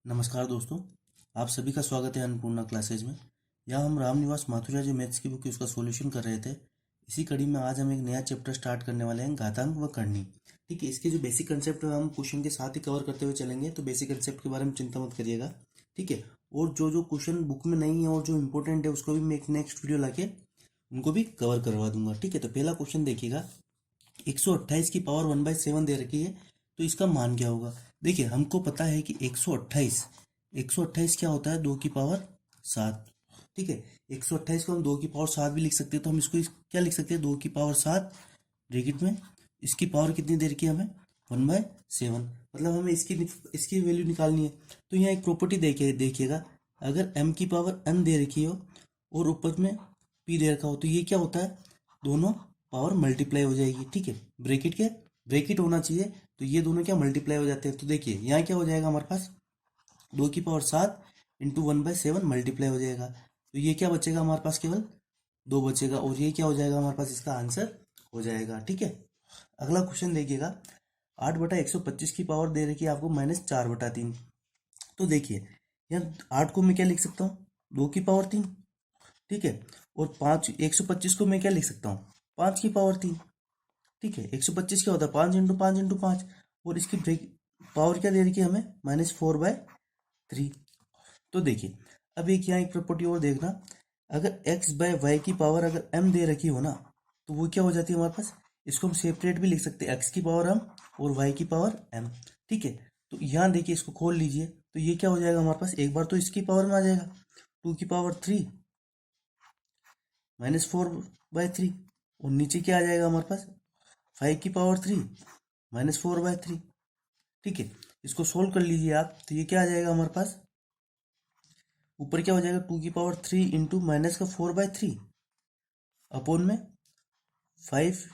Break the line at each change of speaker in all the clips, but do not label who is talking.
नमस्कार दोस्तों, आप सभी का स्वागत है अन्नपूर्णा क्लासेज में। यहाँ हम रामनिवास माथुरिया जो मैथ्स की बुक है उसका सॉल्यूशन कर रहे थे। इसी कड़ी में आज हम एक नया चैप्टर स्टार्ट करने वाले हैं, घातांक व करनी। ठीक है, इसके जो बेसिक कंसेप्ट है हम क्वेश्चन के साथ ही कवर करते हुए चलेंगे, तो बेसिक कंसेप्ट के बारे में चिंता मत करिएगा। ठीक है, और जो जो क्वेश्चन बुक में नहीं है और जो इंपॉर्टेंट है उसको भी मैं एक नेक्स्ट वीडियो लाके उनको भी कवर करवा दूंगा। ठीक है, तो पहला क्वेश्चन देखिएगा, 128 की पावर 1/7 दे रखी है, तो इसका मान क्या होगा। देखिए, हमको पता है कि 128 क्या होता है, 2 की पावर 7। ठीक है, 128 को हम 2 की पावर 7 भी लिख सकते हैं, तो हम इसको क्या लिख सकते हैं, 2 की पावर 7 ब्रैकेट में इसकी पावर कितनी दे रखी है हमें, 1/7। मतलब हमें इसकी वैल्यू निकालनी है। तो यहाँ एक प्रॉपर्टी देखिएगा, अगर m की पावर n दे रखी हो और ऊपर में p दे रखा हो, तो ये क्या होता है, दोनों पावर मल्टीप्लाई हो जाएगी। ठीक है, ब्रैकेट होना चाहिए, तो ये दोनों क्या मल्टीप्लाई हो जाते हैं। तो देखिए यहाँ क्या हो जाएगा हमारे पास, 2 की पावर 7 इंटू 1/7 मल्टीप्लाई हो जाएगा, तो ये क्या बचेगा हमारे पास, केवल 2 बचेगा, और ये क्या हो जाएगा हमारे पास, इसका आंसर हो जाएगा। ठीक है, अगला क्वेश्चन देखिएगा, 8/125 की पावर दे रखी है आपको -4/3। तो देखिए यहाँ 8 को मैं क्या लिख सकता हूँ, 2 की पावर 3। ठीक है, और 125 को मैं क्या लिख सकता हूँ, 5 की पावर 3। ठीक है, 125 क्या होता है, 5 × 5 × 5, और इसकी ब्रेक पावर क्या दे रखी है हमें, -4/3। तो देखिए, अब एक यहाँ एक प्रॉपर्टी और देखना, अगर x/y की पावर अगर m दे रखी हो ना, तो वो क्या हो जाती है हमारे पास, इसको हम सेपरेट भी लिख सकते हैं, x की पावर m और y की पावर m। ठीक है, तो यहाँ देखिए, इसको खोल लीजिए, तो ये क्या हो जाएगा हमारे पास, एक बार तो इसकी पावर में आ जाएगा 2 की पावर 3 -4/3, और नीचे क्या आ जाएगा हमारे पास, 5 की पावर 3 -4/3। ठीक है, इसको सोल्व कर लीजिए आप, तो ये क्या आ जाएगा हमारे पास, ऊपर क्या हो जाएगा, 2 की पावर 3 इंटू -4/3 अपॉन में 5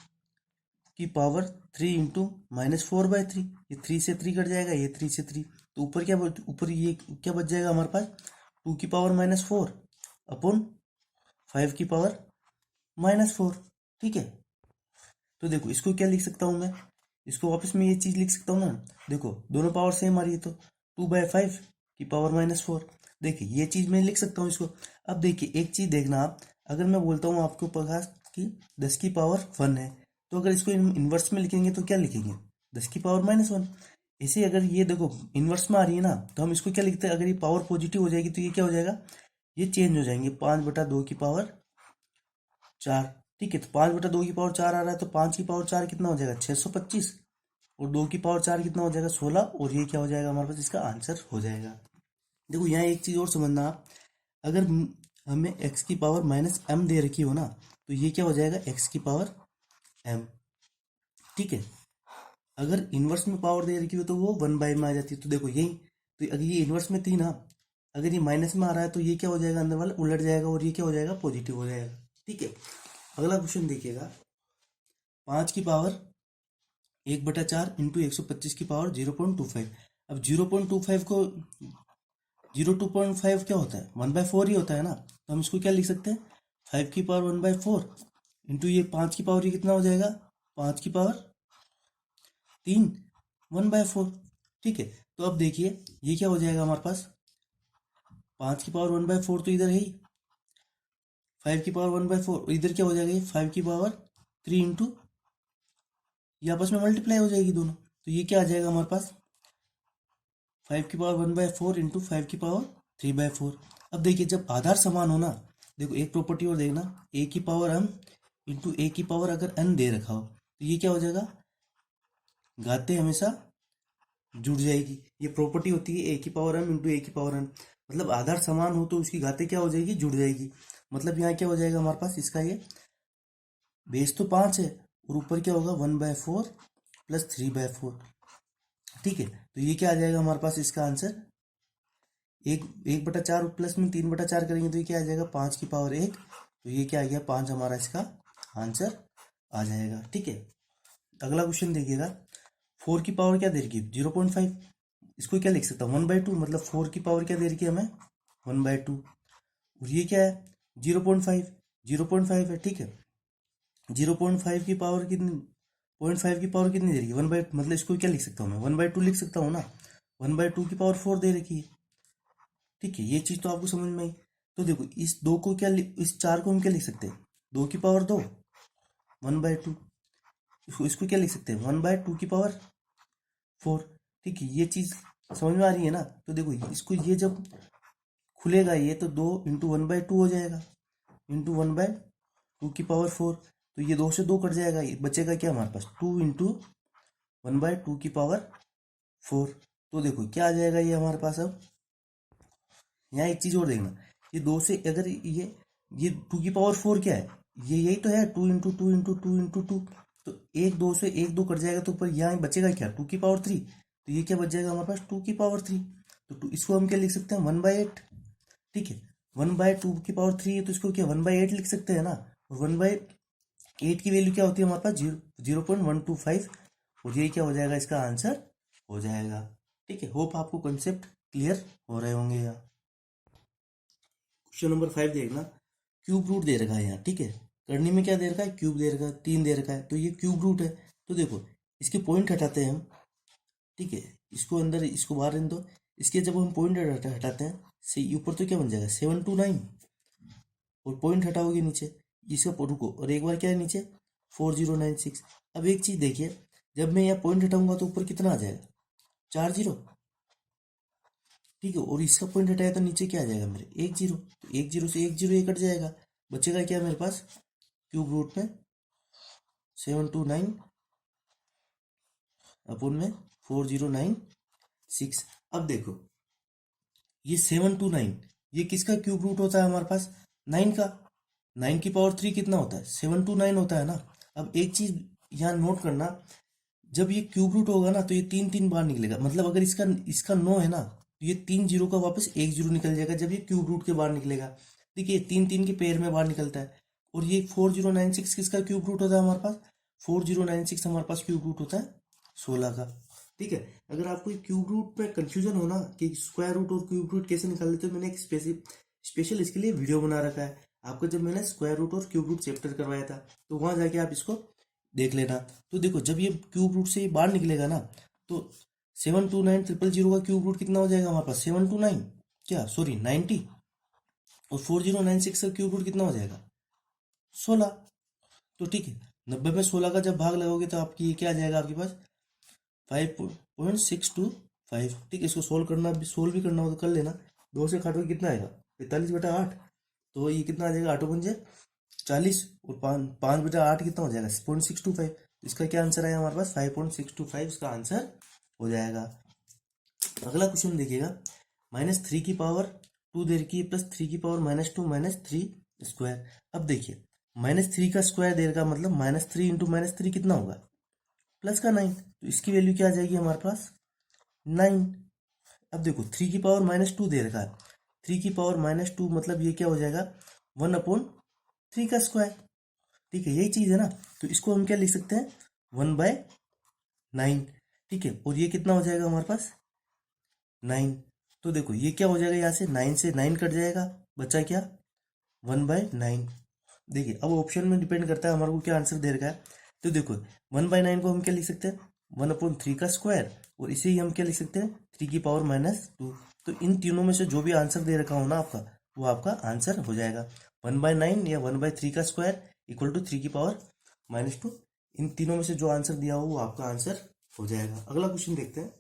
की पावर 3 इंटू -4/3। ये 3 से 3 कट जाएगा, ये 3 से 3, तो ऊपर ये क्या बच जाएगा हमारे पास, 2 की पावर -4 अपॉन 5 की पावर -4। ठीक है, तो देखो इसको क्या लिख सकता हूँ मैं, इसको वापस में ये चीज लिख सकता हूँ ना। देखो दोनों पावर सेम आ रही है, तो 2/5 की पावर -4। देखिए ये चीज मैं लिख सकता हूँ इसको। अब देखिए एक चीज देखना आप, अगर मैं बोलता हूँ आपके पास कि 10 की पावर 1 है, तो अगर इसको इनवर्स में लिखेंगे तो क्या लिखेंगे, 10 की पावर -1। इसे अगर ये देखो इनवर्स में आ रही है ना, तो हम इसको क्या लिखते हैं, अगर ये पावर पॉजिटिव हो जाएगी तो ये क्या हो जाएगा, ये चेंज हो जाएंगे, 5/2 की पावर 4। ठीक है, तो 5/2 की पावर 4 आ रहा है, तो 5 की पावर 4 कितना हो जाएगा, 625, और 2 की पावर 4 कितना हो जाएगा, 16, और ये क्या हो जाएगा हमारे पास, इसका आंसर हो जाएगा। देखो यहाँ एक चीज और समझना आप, अगर हमें x की पावर -m दे रखी हो ना, तो ये क्या हो जाएगा, x की पावर m। ठीक है, अगर इनवर्स में पावर दे रखी हो तो वो 1/m में आ जाती है। तो देखो यही, तो अगर ये इनवर्स में थी ना, अगर ये माइनस में आ रहा है तो ये क्या हो जाएगा, अंदर वाला उलट जाएगा, और ये क्या हो जाएगा, पॉजिटिव हो जाएगा। ठीक है, अगला क्वेश्चन देखिएगा, 5 की पावर 1/4 इंटू 125 की पावर 0.25। अब 0.25 को 0.25 क्या होता है, 1/4 ही होता है ना, तो हम इसको क्या लिख सकते हैं, 5 की पावर 1/4 इंटू ये 5 की पावर, ये कितना हो जाएगा, 5 की पावर 3 1/4। ठीक है, तो अब देखिए ये क्या हो जाएगा हमारे पास, 5 की पावर 1/4 तो इधर है ही, 5 की पावर 1/4 इधर क्या हो जाएगा, ये 5 की पावर 3 इंटू, ये आपस में मल्टीप्लाई हो जाएगी दोनों, तो ये क्या आ जाएगा हमारे पास, 5 की पावर 1/4 इंटू 5 की पावर 3/4। अब देखिए जब आधार समान हो ना, देखो एक प्रॉपर्टी और देखना, a की पावर m इंटू a की पावर अगर n दे रखा हो, तो ये क्या हो जाएगा, घातें हमेशा जुड़ जाएगी। ये प्रॉपर्टी होती है a की पावर m इंटू a की पावर n, मतलब आधार समान हो तो उसकी घातें क्या हो जाएगी, जुड़ जाएगी। मतलब यहाँ क्या हो जाएगा हमारे पास, इसका ये बेस तो 5 है, और ऊपर क्या होगा, 1/4 प्लस 3/4। ठीक है, तो ये क्या आ जाएगा हमारे पास, इसका आंसर 1/4 प्लस में 3/4 करेंगे तो ये क्या आ जाएगा, 5 की पावर 1, तो ये क्या आ गया, 5 हमारा इसका आंसर आ जाएगा। ठीक है, अगला क्वेश्चन देखिएगा, 4 की पावर क्या दे रखी है, 0.5। इसको क्या लिख सकता हूँ, 1/2, मतलब 4 की पावर क्या दे रखी है हमें, 1/2, और ये क्या है, 0.5 है। ठीक है, 0.5 की पावर कितनी, 0.5 की पावर कितनी दे रही है, 1/2, मतलब इसको क्या लिख सकता हूँ मैं, 1/2 लिख सकता हूँ ना, 1/2 की पावर 4 दे रखी है। ठीक है, ये चीज तो आपको समझ में आई। तो देखो इस दो को क्या इस चार को हम क्या लिख सकते हैं, 2 की पावर 2, 1/2। इसको क्या लिख सकते हैं, 1/2 की पावर 4। ठीक है, ये चीज समझ में आ रही है ना। तो देखो इसको ये जब खुलेगा ये तो 2 × 1/2 हो जाएगा, ×1/2 की पावर 4। तो ये 2 से 2 कट जाएगा, ये बचेगा क्या हमारे पास, 2 × 1/2 की पावर 4। तो देखो क्या आ जाएगा ये हमारे पास। अब यहाँ एक चीज और देखना, ये 2 से अगर ये 2 की पावर 4 क्या है, ये यही तो है, 2 × 2 × 2 × 2। तो एक 2 से एक 2 कट जाएगा, तो ऊपर यहाँ बचेगा क्या, 2 की पावर 3। तो ये क्या बच जाएगा हमारे पास, 2 की पावर 3। तो इसको हम क्या लिख सकते हैं, 1/8। ठीक है, 1/2 की पावर 3 है, तो इसको क्या 1/8 लिख सकते हैं ना। और 1/8 की वैल्यू क्या होती है हमारे पास, 0.125। और ये क्या हो जाएगा, इसका आंसर हो जाएगा। ठीक है, होप आपको कंसेप्ट क्लियर हो रहे होंगे यहाँ। क्वेश्चन नंबर 5 देखना, क्यूब रूट दे रखा है यहाँ। ठीक है, करनी में क्या दे रखा है, क्यूब दे रखा है, 3 दे रखा है, तो ये क्यूब रूट है। तो देखो इसके पॉइंट हटाते हैं हम। ठीक है, इसको अंदर इसको बाहर रहने दो। इसके जब हम पॉइंट हटाते हैं से ऊपर तो क्या बन जाएगा, 729। और पॉइंट हटाओगे नीचे, इसका रुको, और एक बार क्या है नीचे, 4096। अब एक चीज देखिए, जब मैं यहाँ पॉइंट हटाऊंगा तो ऊपर कितना आ जाएगा, 4 0। ठीक है, और इसका पॉइंट हटाया तो नीचे क्या आ जाएगा मेरे, 1 0। तो 1 0 से 1 0 ये कट जाएगा, बचेगा क्या मेरे पास, क्यूब रूट में 729 अपन में 4096। अब देखो ये 729 ये किसका क्यूब रूट होता है हमारे पास, 9 का। 9 की पावर 3 कितना होता है, 729 होता है ना। अब एक चीज यहाँ नोट करना, जब ये क्यूब रूट होगा ना तो ये 3 3 बार निकलेगा, मतलब अगर इसका इसका 9 है ना, तो ये 3 0 का वापस 1 0 निकल जाएगा जब ये क्यूब रूट के बाहर निकलेगा। देखिए 3 3 के पेयर में बाहर निकलता है। और ये 4096 किसका क्यूब रूट होता है हमारे पास, 4096 हमारे पास क्यूब रूट होता है 16 का। ठीक है, अगर आपको क्यूब रूट में कंफ्यूजन हो ना कि स्क्वायर रूट और क्यूब रूट कैसे निकाल लेते हो, मैंने एक स्पेशल इसके लिए वीडियो बना रखा है आपको, जब मैंने स्क्वायर रूट और क्यूब रूट चैप्टर करवाया था, तो वहां जाके आप इसको देख लेना। तो देखो जब ये क्यूब रूट से ये बाहर निकलेगा ना, तो 729 000 का क्यूब रूट कितना हो जाएगा हमारे पास, 729 क्या सॉरी 90। और 4096 का क्यूब रूट कितना हो जाएगा, 16। तो ठीक है, 90 में 16 का जब भाग लगाओगे तो आपकी ये क्या आ जाएगा आपके पास, 5.625। ठीक है, इसको सोल्व भी करना हो तो कर लेना। 2 से काटोगे कितना आएगा, 45/8। तो ये कितना आ जाएगा, 8×5 = 40। और 5/8 कितना हो जाएगा, 0.625। इसका क्या आंसर आया हमारे पास, 5.625 इसका आंसर हो जाएगा। अगला क्वेश्चन देखिएगा, -3 की पावर 2 दे रखी है, +3 की पावर -2 -3 स्क्वायर। अब देखिए -3 का स्क्वायर दे रखा, मतलब -3 × -3 कितना होगा, प्लस का 9। तो इसकी वैल्यू क्या आ जाएगी हमारे पास, 9। अब देखो 3 की पावर -2 दे रखा है, 3 की पावर -2 मतलब ये क्या हो जाएगा, 1/3 का स्क्वायर। ठीक है, यही चीज है ना। तो इसको हम क्या लिख सकते हैं, 1/9। ठीक है, और ये कितना हो जाएगा हमारे पास, 9। तो देखो ये क्या हो जाएगा, यहाँ से 9 से 9 कट जाएगा, बचा क्या, 1/9। देखिए अब ऑप्शन में डिपेंड करता है हमारे को क्या आंसर दे रखा है। तो देखो 1/9 को हम क्या लिख सकते हैं, 1/3 का स्क्वायर। और इसे ही हम क्या लिख सकते हैं, 3 की पावर -2। तो इन तीनों में से जो भी आंसर दे रखा हो ना आपका, वो आपका आंसर हो जाएगा। 1/9 या 1/3 का स्क्वायर = 3 की पावर -2। इन तीनों में से जो आंसर दिया हो वो आपका आंसर हो जाएगा। अगला क्वेश्चन देखते हैं,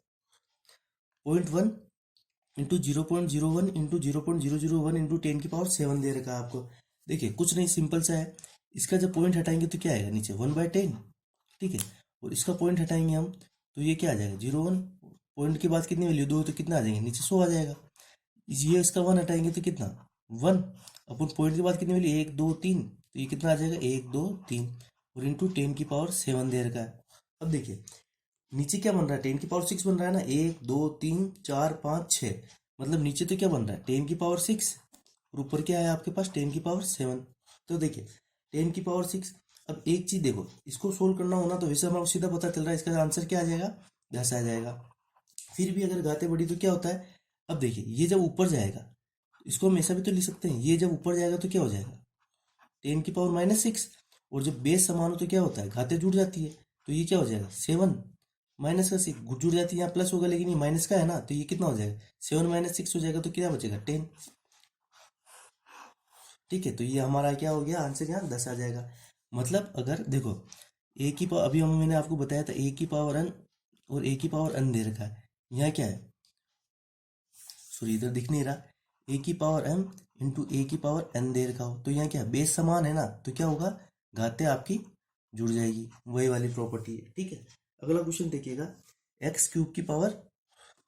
0.1 × 0.01 × 0.001 × 10⁻7 दे रखा है आपको। देखिए कुछ नहीं, सिंपल सा है। इसका जब पॉइंट हटाएंगे तो क्या आएगा नीचे, 1/10। ठीक है, और इसका पॉइंट हटाएंगे हम तो ये क्या आ जाएगा, 0 1। पॉइंट के बाद कितनी वैल्यू, 2, तो कितना आ जाएंगे नीचे, 100 आ जाएगा। ये इसका 1 हटाएंगे तो कितना, 1। अपन पॉइंट के बाद कितनी वैल्यू, 1 2 3, तो ये कितना आ जाएगा, 1 2 3। और इंटू 10⁻7 दे रखा है। अब देखिए नीचे क्या बन रहा है, 10⁻6 बन रहा है ना, 1 2 3 4 5 6। मतलब नीचे तो क्या बन रहा है, 10⁻6। और ऊपर क्या है आपके पास, 10⁻7। तो देखिए 10⁻6। अब एक चीज देखो, इसको सोल्व करना होना तो वैसे हमारा सीधा पता चल रहा है इसका आंसर क्या आ जाएगा, 10 आ जाएगा। फिर भी अगर घाते बढ़ी तो क्या होता है, अब देखिए ये जब ऊपर जाएगा, इसको हम ऐसा भी तो लिख सकते हैं, ये जब ऊपर जाएगा तो क्या हो जाएगा, 10⁻6। और जब बेस समान हो तो क्या होता है, घाते जुड़ जाती है, तो ये क्या हो जाएगा, 7। माइनस का 6 जुड़ जाती है, यहाँ प्लस होगा लेकिन ये माइनस का है ना, तो ये कितना हो जाएगा 7 माइनस 6 हो जाएगा, तो क्या बचेगा 10। ठीक है, तो ये हमारा क्या हो गया आंसर, यहाँ 10 आ जाएगा। मतलब अगर देखो ए की पावर, अभी हम मैंने आपको बताया था ए की पावर n और ए की पावर n दे रखा है, यहाँ क्या है, सॉरी इधर दिख नहीं रहा, ए की पावर m इंटू ए की पावर n दे रखा हो, तो यहाँ क्या है बेस समान है ना, तो क्या होगा घातें आपकी जुड़ जाएगी, वही वाली प्रॉपर्टी है। ठीक है, अगला क्वेश्चन देखिएगा, एक्स क्यूब की पावर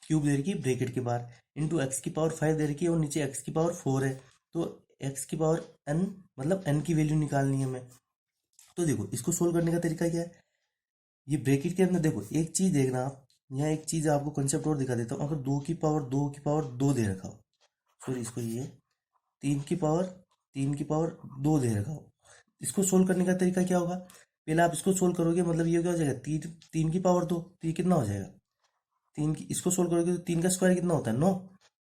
क्यूब दे रखी है ब्रेकेट के बाहर, इंटू एक्स की पावर 5 दे रखी है और नीचे एक्स की पावर 4 है, तो एक्स की पावर n मतलब n की वैल्यू निकालनी है हमें। तो देखो इसको सोल्व करने का तरीका क्या है, ये ब्रैकेट के अंदर देखो एक चीज देखना आप, यहाँ एक चीज आपको कंसेप्ट और दिखा देता हूँ, अगर 2 दे रखा हो, सॉरी इसको ये 3 की पावर 2 दे रखा हो, इसको सोल्व करने का तरीका क्या होगा, पहले आप इसको सोल्व करोगे, मतलब ये क्या हो जाएगा 3 की पावर 2, तो ये कितना हो जाएगा इसको सोल्व करोगे तो 3 का स्क्वायर कितना होता है 9,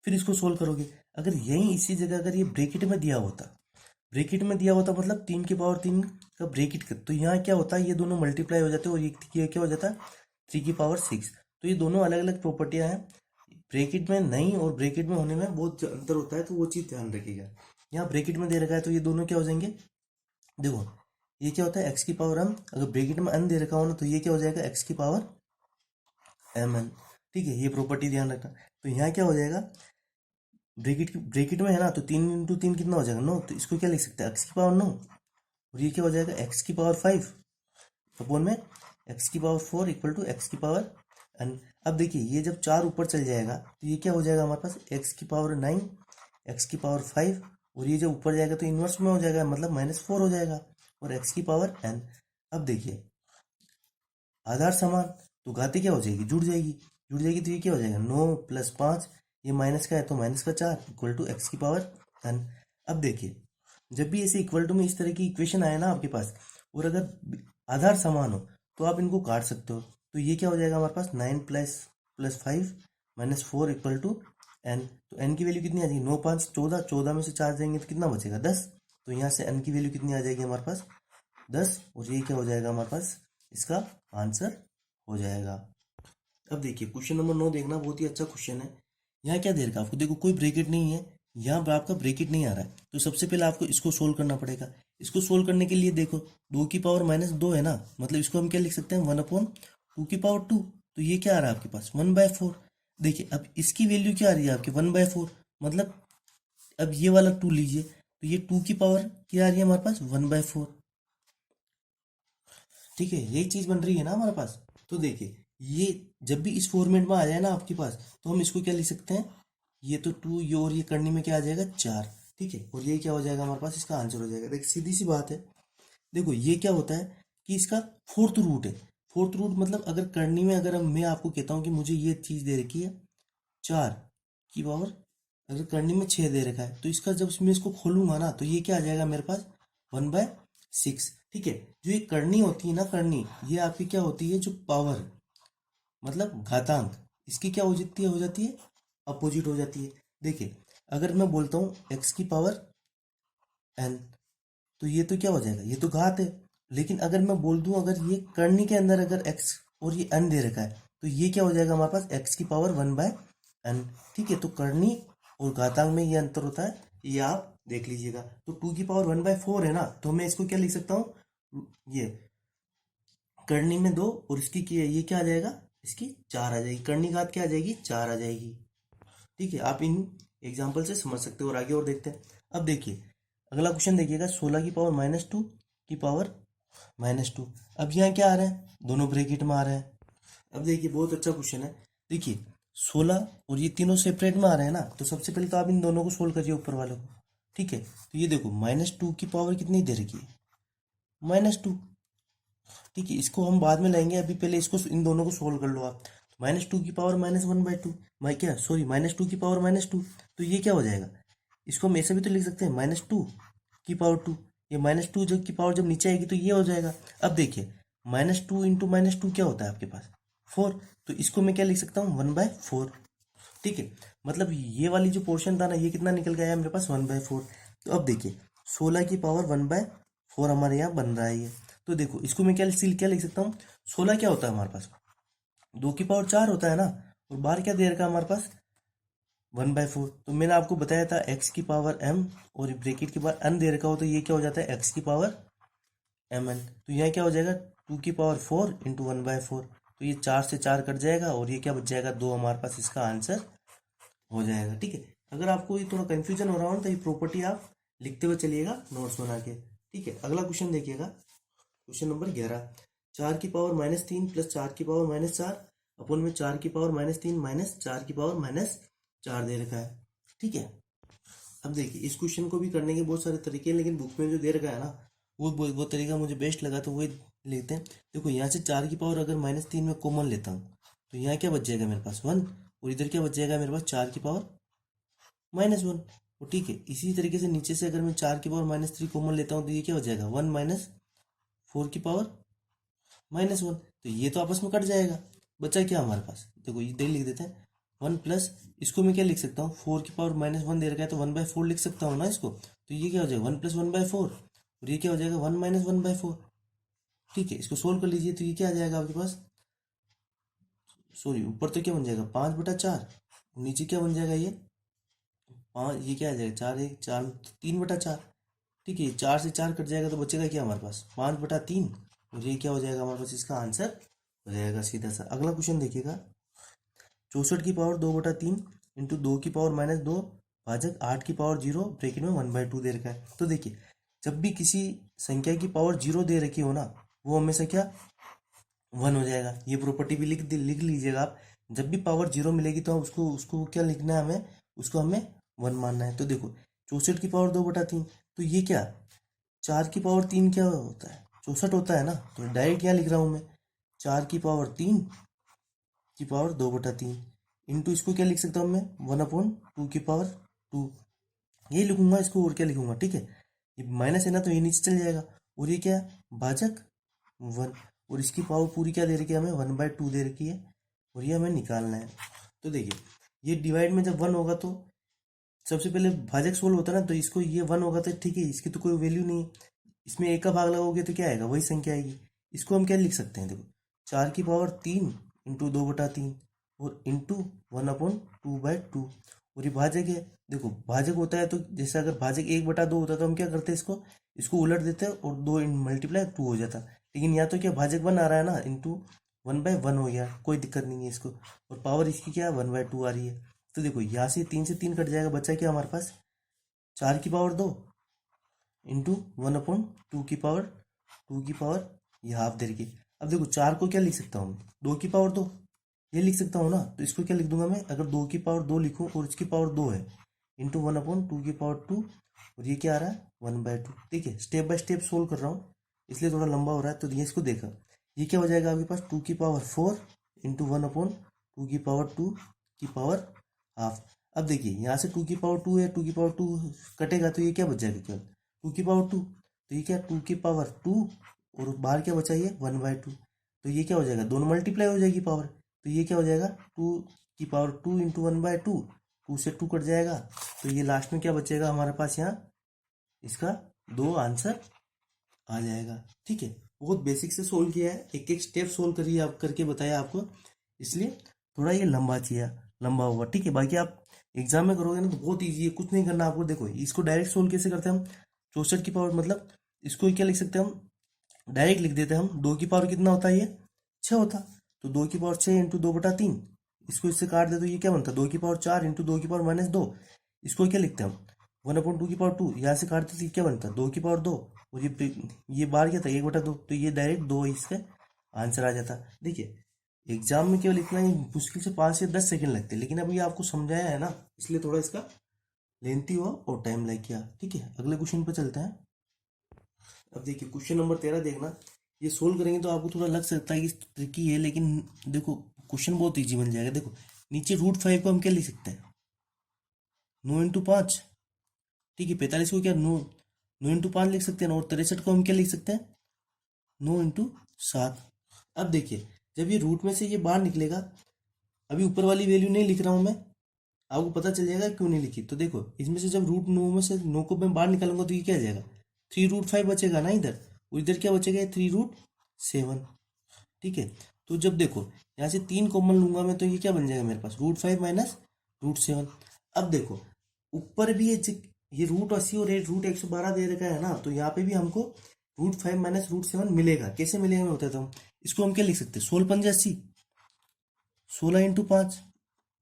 फिर इसको सोल्व करोगे, अगर यही इसी जगह अगर ये ब्रेकेट में दिया होता मतलब 3 की पावर 3 का ब्रेकेट कर, तो यहाँ क्या होता है ये दोनों मल्टीप्लाई हो जाते हैं और ये क्या हो जाता है 3 की पावर 6। तो ये दोनों अलग अलग प्रॉपर्टियां हैं, ब्रेकेट में नहीं और ब्रेकेट में होने में बहुत अंतर होता है, तो वो चीज़ ध्यान रखिएगा। यहाँ ब्रेकेट में दे रखा है तो ये दोनों क्या हो जाएंगे, देखो ये क्या होता है एक्स की पावर m, अगर ब्रेकेट में n दे रखा हो ना तो ये क्या हो जाएगा एक्स की पावर mn। ठीक है, ये प्रॉपर्टी ध्यान रखना। तो यहाँ क्या हो जाएगा, ब्रेकेट में है ना, तो 3 × 3 कितना हो जाएगा 9, तो इसको क्या लिख सकते हैं एक्स की पावर 9, और ये क्या हो जाएगा एक्स की पावर 5 अपॉन में एक्स की पावर 4 इक्वल टू एक्स की पावर n। अब देखिए ये जब 4 ऊपर चल जाएगा तो ये क्या हो जाएगा हमारे पास एक्स की पावर 9 एक्स की पावर 5, और ये जब ऊपर जाएगा तो इन्वर्स में हो जाएगा, मतलब -4 हो जाएगा, और एक्स की पावर n। अब देखिए आधार समान, तो घाते क्या हो जाएगी जुड़ जाएगी, तो ये क्या हो जाएगा 9 + 5, ये माइनस का है तो -4 इक्वल टू एक्स की पावर n। अब देखिए जब भी ऐसे इक्वल टू में इस तरह की इक्वेशन आए ना आपके पास, और अगर आधार समान हो तो आप इनको काट सकते हो, तो ये क्या हो जाएगा हमारे पास 9 + 5 -4 इक्वल टू n। तो n की वैल्यू कितनी आ जाएगी 9 5 14, 14 में से 4 जाएंगे तो कितना बचेगा 10, तो यहाँ से n की वैल्यू कितनी आ जाएगी हमारे पास 10, और ये क्या हो जाएगा हमारे पास इसका आंसर हो जाएगा। अब देखिए क्वेश्चन नंबर 9 देखना, बहुत ही अच्छा क्वेश्चन है। यहाँ क्या दे रखा है आपको, देखो कोई ब्रेकेट नहीं है, यहाँ पर आपका ब्रेकेट नहीं आ रहा है, तो सबसे पहले आपको इसको सोल्व करना पड़ेगा। इसको सोल्व करने के लिए देखो 2 की पावर -2 है ना, मतलब इसको हम क्या लिख सकते हैं 1/2 की पावर 2, तो ये क्या आ रहा है आपके पास 1/4। देखिए अब इसकी वैल्यू क्या आ रही है आपकी 1/4, मतलब अब ये वाला 2 लीजिए, तो ये 2 की पावर क्या आ रही है हमारे पास 1/4। ठीक है, यही चीज बन रही है ना हमारे पास। तो देखिए ये जब भी इस फॉर्मेट में आ जाए ना आपके पास, तो हम इसको क्या लिख सकते हैं, ये तो 2 ये और ये करने में क्या आ जाएगा 4। ठीक है, और ये क्या हो जाएगा हमारे पास इसका आंसर हो जाएगा। देखिए सीधी सी बात है, देखो ये क्या होता है कि इसका फोर्थ रूट है। फोर्थ रूट मतलब अगर करनी में अगर मैं आपको कहता हूँ कि मुझे ये चीज दे रखी है 4 की पावर, अगर करनी में 6 दे रखा है, तो इसका जब मैं इसको खोलूंगा ना तो ये क्या आ जाएगा मेरे पास 1/6। ठीक है, जो ये करनी होती है ना, करनी ये आपकी क्या होती है जो पावर मतलब घातांक, इसकी क्या हो जाती है अपोजिट हो जाती है। देखिए अगर मैं बोलता हूँ एक्स की पावर n, तो ये तो क्या हो जाएगा ये तो घात है, लेकिन अगर मैं बोल दूं अगर ये करनी के अंदर अगर x और ये n दे रखा है, तो ये क्या हो जाएगा हमारे पास x की पावर 1/n। ठीक है, तो करनी और घातांक में ये अंतर होता है, ये आप देख लीजिएगा। तो 2 की पावर 1/4 है ना, तो मैं इसको क्या लिख सकता हूँ, ये करनी में 2 और इसकी ये क्या आ जाएगा इसकी 4 आ जाएगी, करनी घात क्या आ जाएगी 4 आ जाएगी। ठीक है, आप इन एग्जाम्पल से समझ सकते हो, और आगे और देखते हैं। अब देखिए अगला क्वेश्चन देखिएगा, 16 की पावर -2 की पावर -2। अब यहाँ क्या आ रहा है, दोनों ब्रैकेट में आ रहे हैं। अब देखिए बहुत अच्छा क्वेश्चन है। देखिए 16 और ये तीनों सेपरेट में आ रहे हैं ना, तो सबसे पहले तो आप इन दोनों को सोल्व करिए ऊपर वालों को। ठीक है, तो ये देखो -2 की पावर कितनी दे रखी है -2। ठीक है, इसको हम बाद में लाएंगे, अभी पहले इसको इन दोनों को सोल्व कर लो आप। -2 की पावर -1/2, मैं क्या सॉरी -2 की पावर -2, तो ये क्या हो जाएगा, इसको हम ऐसे भी तो लिख सकते हैं -2 की पावर 2, ये -2 जब की पावर जब नीचे आएगी तो ये हो जाएगा। अब देखिए -2 इंटू -2 क्या होता है आपके पास 4, तो इसको मैं क्या लिख सकता हूँ 1/4। ठीक है, मतलब ये वाली जो पोर्शन था ना, ये कितना निकल गया है मेरे पास 1/4। तो अब देखिए 16 की पावर 1/4 हमारे यहाँ बन रहा है ये, तो देखो इसको मैं क्या लिख सकता हूँ, 16 क्या होता है हमारे पास 2 की पावर 4 होता है ना, और बाहर क्या दे रखा है हमारे पास 1/4। तो मैंने आपको बताया था x की पावर m और ब्रैकेट के बाद n दे रखा हो तो ये क्या हो जाता है x की पावर mn। तो यहाँ क्या हो जाएगा 2 की पावर 4 इंटू 1/4। तो ये 4 से 4 कट जाएगा और ये क्या बच जाएगा 2 हमारे पास इसका आंसर हो जाएगा। ठीक है, अगर आपको ये थोड़ा कंफ्यूजन हो रहा हो तो ये प्रॉपर्टी आप लिखते हुए चलिएगा नोट्स बना के। ठीक है, अगला क्वेश्चन देखिएगा, क्वेश्चन नंबर 11। 4 की पावर -3 प्लस 4 की पावर -4 अपन में 4 की पावर -3 माइनस 4 की पावर -4 दे रखा है। ठीक है, अब देखिए इस क्वेश्चन को भी करने के बहुत सारे तरीके हैं, लेकिन बुक में जो दे रखा है ना वो तरीका मुझे बेस्ट लगा तो वही लेते हैं। देखो यहाँ से 4 की पावर अगर -3 में कॉमन लेता हूँ तो यहाँ क्या बच जाएगा मेरे पास 1, और इधर क्या बच जाएगा मेरे पास 4 की पावर -1। तो ठीक है, इसी तरीके से नीचे से अगर मैं 4 की पावर -3 कॉमन लेता हूँ तो ये क्या हो जाएगा 1 माइनस 4 की पावर -1। तो ये तो आपस में कट जाएगा, बचा क्या हमारे पास, देखो इधर लिख देते हैं 1 प्लस, इसको मैं क्या लिख सकता हूँ 4 की पावर -1 दे रखा है तो 1/4 लिख सकता हूँ ना इसको। तो ये क्या हो जाएगा 1 प्लस 1/4, और ये क्या हो जाएगा 1 माइनस 1/4। ठीक है, इसको सोल्व कर लीजिए तो ये क्या आ जाएगा आपके पास, सॉरी ऊपर तो क्या बन जाएगा 5/4, नीचे क्या बन जाएगा ये 5, ये क्या आ जाएगा 4 1 4 3/4। ठीक है, 4 से 4 कट जाएगा तो बचेगा क्या हमारे पास 5/3, और ये क्या हो जाएगा हमारे पास इसका आंसर हो जाएगा सीधा सा। अगला क्वेश्चन देखिएगा, 64 की पावर 2/3 इंटू 2 की पावर -2 भाजक 8 की पावर 0 ब्रैकेट में 1/2 दे रखा है। तो देखिए जब भी किसी संख्या की पावर 0 दे रखी हो ना वो हमेशा क्या 1 हो जाएगा। ये प्रॉपर्टी भी लिख लीजिएगा आप, जब भी पावर 0 मिलेगी तो उसको उसको क्या लिखना है हमें, उसको हमें 1 मानना है। तो देखो 64 की पावर 2/3, तो ये क्या 4 की पावर 3 क्या होता है 64 होता है ना, तो डायरेक्ट यहाँ लिख रहा हूँ मैं 4 की पावर 3 की पावर 2/3 इंटू इसको क्या लिख सकता हूँ मैं 1/2 की पावर 2, ये लिखूंगा इसको और क्या लिखूंगा। ठीक है, ये माइनस है ना तो ये नीचे चल जाएगा, और ये क्या है भाजक 1, और इसकी पावर पूरी क्या दे रखी है हमें 1/2 दे रखी है, और ये हमें निकालना है। तो देखिए ये डिवाइड में जब 1 होगा तो सबसे पहले भाजक सोल्व होता है ना, तो इसको ये 1 होगा तो ठीक है इसकी तो कोई वैल्यू नहीं है, इसमें एक का भाग लगाओगे तो क्या आएगा वही संख्या आएगी। इसको हम क्या लिख सकते हैं, देखो 4 की पावर 3 इंटू 2/3 और इंटू 1/2/2, और ये भाजक है। देखो भाजक होता है तो जैसे अगर भाजक 1/2 होता तो हम क्या करते इसको इसको उलट देते और 2 मल्टीप्लाई 2 हो जाता, लेकिन यहाँ तो क्या भाजक 1 आ रहा है ना इंटू 1/1 हो गया, कोई दिक्कत नहीं है इसको, और पावर इसकी क्या है 1/2 आ रही है। तो देखो यहाँ से 3 से 3 कट जाएगा, बचा क्या हमारे पास 4 की पावर 2 इंटू 1/2 की पावर 2 की पावर ये हाफ दे रखी। अब देखो 4 को क्या लिख सकता हूँ 2 की पावर 2 ये लिख सकता हूँ ना, तो इसको क्या लिख दूंगा मैं, अगर 2 की पावर 2 लिखूँ और इसकी पावर 2 है इंटू 1/2 की पावर 2, और ये क्या आ रहा है 1/2। ठीक है, स्टेप बाय स्टेप सोल्व कर रहा हूँ इसलिए थोड़ा लंबा हो रहा है। तो ये इसको देखा, ये क्या हो जाएगा आपके पास 2 की पावर 4 इंटू 1/2 की पावर 2 की पावर हाफ। अब देखिए यहाँ से 2 की पावर 2 है, 2 की पावर 2 कटेगा तो ये क्या बच जाएगा केवल 2 की पावर 2, तो ये क्या 2 की पावर 2 और बाहर क्या बचा ये 1/2, तो ये क्या हो जाएगा दोनों मल्टीप्लाई हो जाएगी पावर, तो ये क्या हो जाएगा 2 की पावर 2 इंटू 1/2, 2 से 2 कट जाएगा, तो ये लास्ट में क्या बचेगा हमारे पास यहाँ इसका 2 आंसर आ जाएगा। ठीक है, बहुत बेसिक से सोल्व किया है, एक एक स्टेप सोल्व करिए आप करके बताया आपको, इसलिए थोड़ा ये लंबा चाहिए लंबा होगा। ठीक है, बाकी आप एग्जाम में करोगे ना तो बहुत ईजी है, कुछ नहीं करना आपको। देखो इसको डायरेक्ट सोल्व कैसे करते हैं हम, 64 की पावर मतलब इसको क्या लिख सकते हैं हम, डायरेक्ट लिख देते हैं हम 2 की पावर कितना होता है ये 6 होता, तो 2 की पावर 6 इंटू 2/3, इसको इससे काट दे तो ये क्या बनता है 2 की पावर 4 इंटू 2 की पावर -2, इसको क्या लिखते हैं हम 1/2 की पावर 2, यहाँ से काटते तो ये क्या बनता है 2 की पावर 2, और ये बार क्या था 1/2, तो ये डायरेक्ट 2 इसका आंसर आ जाता। देखिए एग्जाम में केवल इतना ही मुश्किल से 5 से 10 सेकंड लगते हैं, लेकिन अभी आपको समझाया है ना इसलिए थोड़ा इसका लेंथी हुआ और टाइम लग गया। ठीक है, अगले क्वेश्चन पर चलते हैं। अब देखिए क्वेश्चन नंबर 13 देखना, ये सोल्व करेंगे तो आपको थोड़ा लग सकता है कि ट्रिकी है, लेकिन देखो क्वेश्चन बहुत ईजी बन जाएगा। देखो नीचे √5 को हम क्या लिख सकते हैं 9 × 5। ठीक है, 45 को क्या 9 × 5 लिख सकते हैं, और 63 को हम क्या लिख सकते हैं 9 × 7। अब देखिए जब ये रूट में से ये बाहर निकलेगा, अभी ऊपर वाली वैल्यू नहीं लिख रहा हूं मैं, आपको पता चल जाएगा क्यों नहीं लिखी। तो देखो इसमें से जब √9 में से 9 को मैं बाहर निकालूंगा तो ये क्या आ जाएगा 3 √5 बचेगा ना इधर, और इधर क्या बचेगा 3 √7। ठीक है, तो जब देखो यहाँ से 3 कॉमन लूंगा मैं तो ये क्या बन जाएगा मेरे पास, √5 माइनस √7। अब देखो ऊपर भी ये √80 और ये √112 दे रखा है ना, तो यहाँ पे भी हमको √5 माइनस √7 मिलेगा। कैसे मिलेगा मैं बताता हूँ। इसको हम क्या लिख सकते हैं, 16×5 = 80, 16 × 5।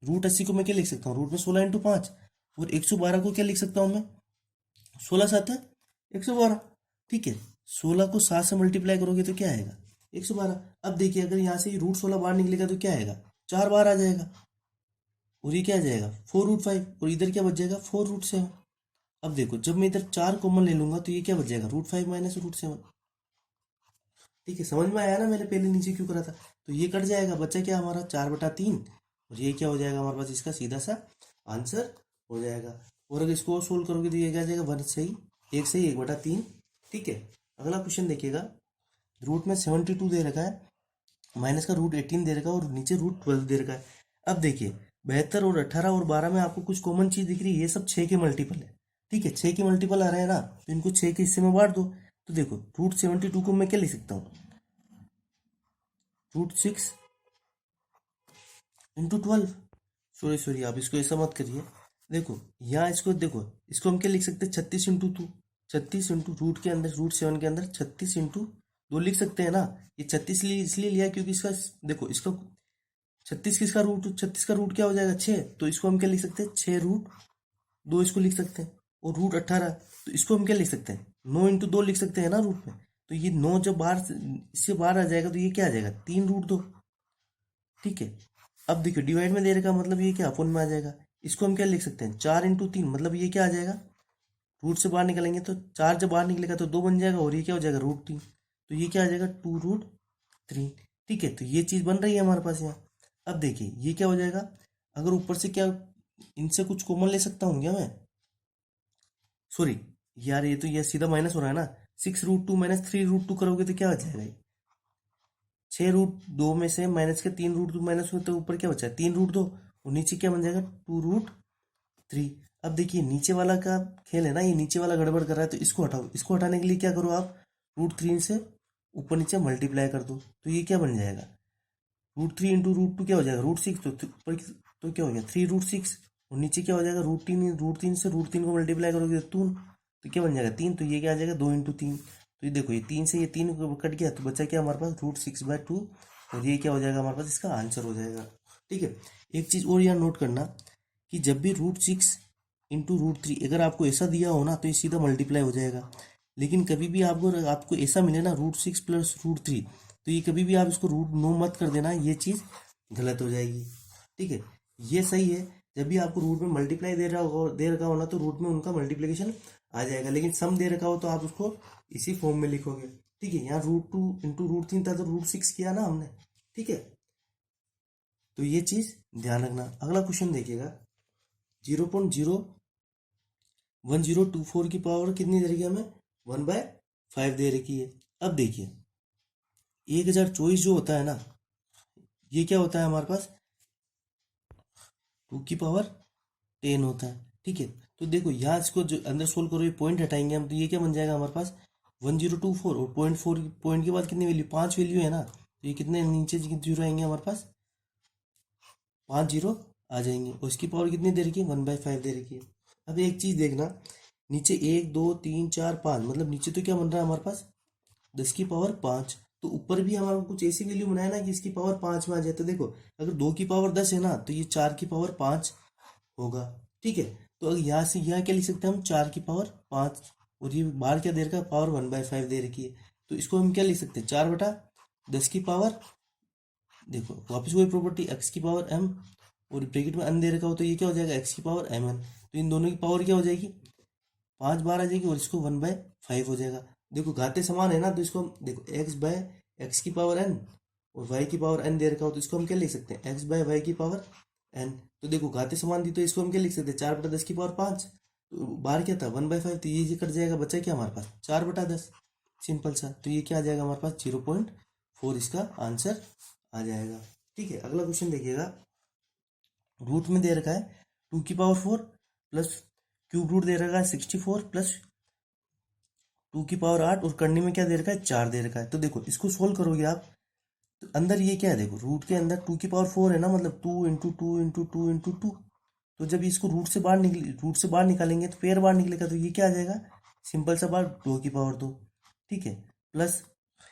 √80 को मैं क्या लिख सकता हूँ, रूट में 16 × 5, और 112 को क्या लिख सकता हूँ मैं, 16×7 = 112। ठीक है, 16 को 7 से मल्टीप्लाई करोगे तो क्या आएगा, 112। अब देखिए अगर यहाँ से √16 बाहर निकलेगा तो क्या आएगा, 4 बाहर आ जाएगा, और ये क्या आ जाएगा 4√5, और इधर क्या बच जाएगा 4√7। अब देखो जब मैं इधर 4 कॉमन ले लूंगा तो ये क्या बच जाएगा, √5 माइनस √7। ठीक है, समझ में आया ना मैंने पहले नीचे क्यों करा था। तो ये कट जाएगा, बच्चा क्या हमारा 4/3, और ये क्या हो जाएगा हमारे पास, इसका सीधा सा आंसर हो जाएगा। और अगर इसको सोल्व करोगे तो ये क्या आ जाएगा, 1 सही 1/3। ठीक है, अगला क्वेश्चन देखिएगा। रूट में 72 दे रखा है, माइनस का √18 दे रखा है, और नीचे √12 दे रखा है। अब देखिए 72 और 18 और 12 में आपको कुछ कॉमन चीज दिख रही है, ये सब 6 के मल्टीपल है। ठीक है, 6 के मल्टीपल आ रहे हैं ना, तो इनको 6 के हिस्से में बांट दो। तो देखो √72 को मैं क्या लिख सकता हूँ, √6 × 12। सॉरी आप इसको ऐसा मत करिए। देखो यहाँ इसको देखो, इसको हम क्या लिख सकते हैं, 36 × 2। 36 इंटू रूट के अंदर √7 के अंदर 36 × 2 लिख सकते हैं ना। ये 36 इसलिए लिया क्योंकि इसका देखो, इसका 36 किसका रूट, 36 का रूट क्या हो जाएगा 6, तो इसको हम क्या लिख सकते हैं 6√2 इसको लिख सकते हैं। और √18 तो इसको हम क्या लिख सकते हैं, 9 × 2 लिख सकते हैं ना रूट में। तो ये 9 जब बाहर इससे बाहर आ जाएगा तो ये क्या आ जाएगा 3√2। ठीक है, अब देखियो डिवाइड में दे रखा मतलब ये क्या अपोन में आ जाएगा। इसको हम क्या लिख सकते हैं 4 × 3, मतलब ये क्या आ जाएगा, रूट से बाहर निकलेंगे तो 4 जब बाहर निकलेगा तो 2 बन जाएगा, और ये क्या हो जाएगा √3, तो ये क्या आ जाएगा 2√3। ठीक है, तो ये चीज बन रही है हमारे पास यहाँ। अब देखिए ये क्या हो जाएगा, अगर ऊपर से क्या इनसे कुछ कॉमन ले सकता हूँ क्या मैं, सॉरी यार ये तो ये सीधा माइनस हो रहा है ना। 6√2 माइनस 3√2 करोगे तो क्या हो जाएगा, 6√2 में से माइनस के 3√2 माइनस हुए तो ऊपर क्या बचा है 3√2, और नीचे क्या बन जाएगा 2√3। अब देखिए नीचे वाला का खेल है ना, ये नीचे वाला गड़बड़ कर रहा है, तो इसको हटाओ। इसको हटाने के लिए क्या करो आप, √3 से ऊपर नीचे मल्टीप्लाई कर दो, तो ये क्या बन जाएगा √3 × √2 क्या हो जाएगा √6, तो ऊपर तो क्या हो गया 3√6, और नीचे क्या हो जाएगा √3 से √3 को मल्टीप्लाई करोगे तो क्या बन जाएगा 3, तो ये क्या आ जाएगा 2 × 3। तो ये देखो ये 3 से ये 3 कट गया, तो बचा क्या हमारे पास √6/2, और ये क्या हो जाएगा हमारे पास, इसका आंसर हो जाएगा। ठीक है, एक चीज और यहाँ नोट करना कि जब भी √6 × √3 अगर आपको ऐसा दिया हो ना तो ये सीधा मल्टीप्लाई हो जाएगा। लेकिन कभी भी आपको ऐसा मिले ना √6 + √3, तो ये कभी भी आप इसको √9 मत कर देना, ये चीज गलत हो जाएगी। ठीक है, ये सही है, जब भी आपको रूट में मल्टीप्लाई दे रखा हो ना तो रूट में उनका मल्टीप्लिकेशन आ जाएगा। लेकिन सम दे रखा हो तो आप उसको इसी फॉर्म में लिखोगे। ठीक है, यहाँ √2 × √3 था तो √6 किया ना हमने। ठीक है, तो ये चीज ध्यान रखना। अगला क्वेश्चन देखिएगा, 0.01024 की पावर कितनी दे रखी है हमें, 1/5 दे रखी है। अब देखिए 1024 जो होता है ना, ये क्या होता है हमारे पास 2 की पावर 10 होता है। ठीक है, तो देखो यहाँ इसको जो अंदर सोल्व करो, ये पॉइंट हटाएंगे हम, तो ये क्या बन जाएगा हमारे पास 1024, और पॉइंट के बाद कितनी वैल्यू 5 वैल्यू है ना, तो ये कितने नीचे जीरो आएंगे हमारे पास 5 जीरो आ जाएंगे, और इसकी पावर कितनी दे रखी है 1/5 दे रखी है। अब एक चीज देखना, नीचे 1 2 3 4 5, मतलब नीचे तो क्या बन रहा है हमारे पास 10 की पावर 5। तो ऊपर भी हमारा कुछ ऐसी वैल्यू बनाया ना कि इसकी पावर 5 में आ जाए। तो देखो अगर 2 की पावर 10 है ना तो ये 4 की पावर 5 होगा। ठीक है, तो अगर यहाँ से यहाँ क्या लिख सकते हैं हम 4 की पावर 5, और ये बाहर क्या दे रखा है पावर 1/5 दे रखी है, तो इसको हम क्या लिख सकते हैं 4/10 की पावर, देखो वापस वही प्रॉपर्टी x की पावर m, और ब्रैकेट में n दे रखा हो तो ये क्या हो जाएगा x की पावर mn। तो इन दोनों की पावर क्या हो जाएगी 5 बार आ जाएगी, और इसको 1/5 हो जाएगा। देखो घाते समान है ना, तो इसको हम देखो x/x की पावर n और y की पावर n दे रखा हो तो इसको हम क्या लिख सकते हैं x/y की पावर n। तो देखो घाते समान थी तो इसको हम क्या लिख सकते हैं 4/10 की पावर 5, तो बाहर क्या था 1/5, तो ये कट जाएगा, बचा क्या हमारे पास 4/10, सिंपल सा। तो ये क्या आ जाएगा हमारे पास 0.4 इसका आंसर आ जाएगा। ठीक है, अगला क्वेश्चन देखिएगा, रूट में दे रखा है 2 की पावर 4 प्लस क्यूब रूट दे रखा है 64 प्लस 2 की पावर 8, और करने में क्या दे रखा है 4 दे रखा है। तो देखो इसको सोल्व करोगे आप तो अंदर ये क्या है, देखो रूट के अंदर 2 की पावर 4 है ना, मतलब 2 × 2 × 2 × 2। तो जब इसको रूट से बाहर निकालेंगे तो पेयर बाहर निकलेगा, तो ये क्या आ जाएगा, सिंपल सा बात 2 की पावर 2। ठीक है, प्लस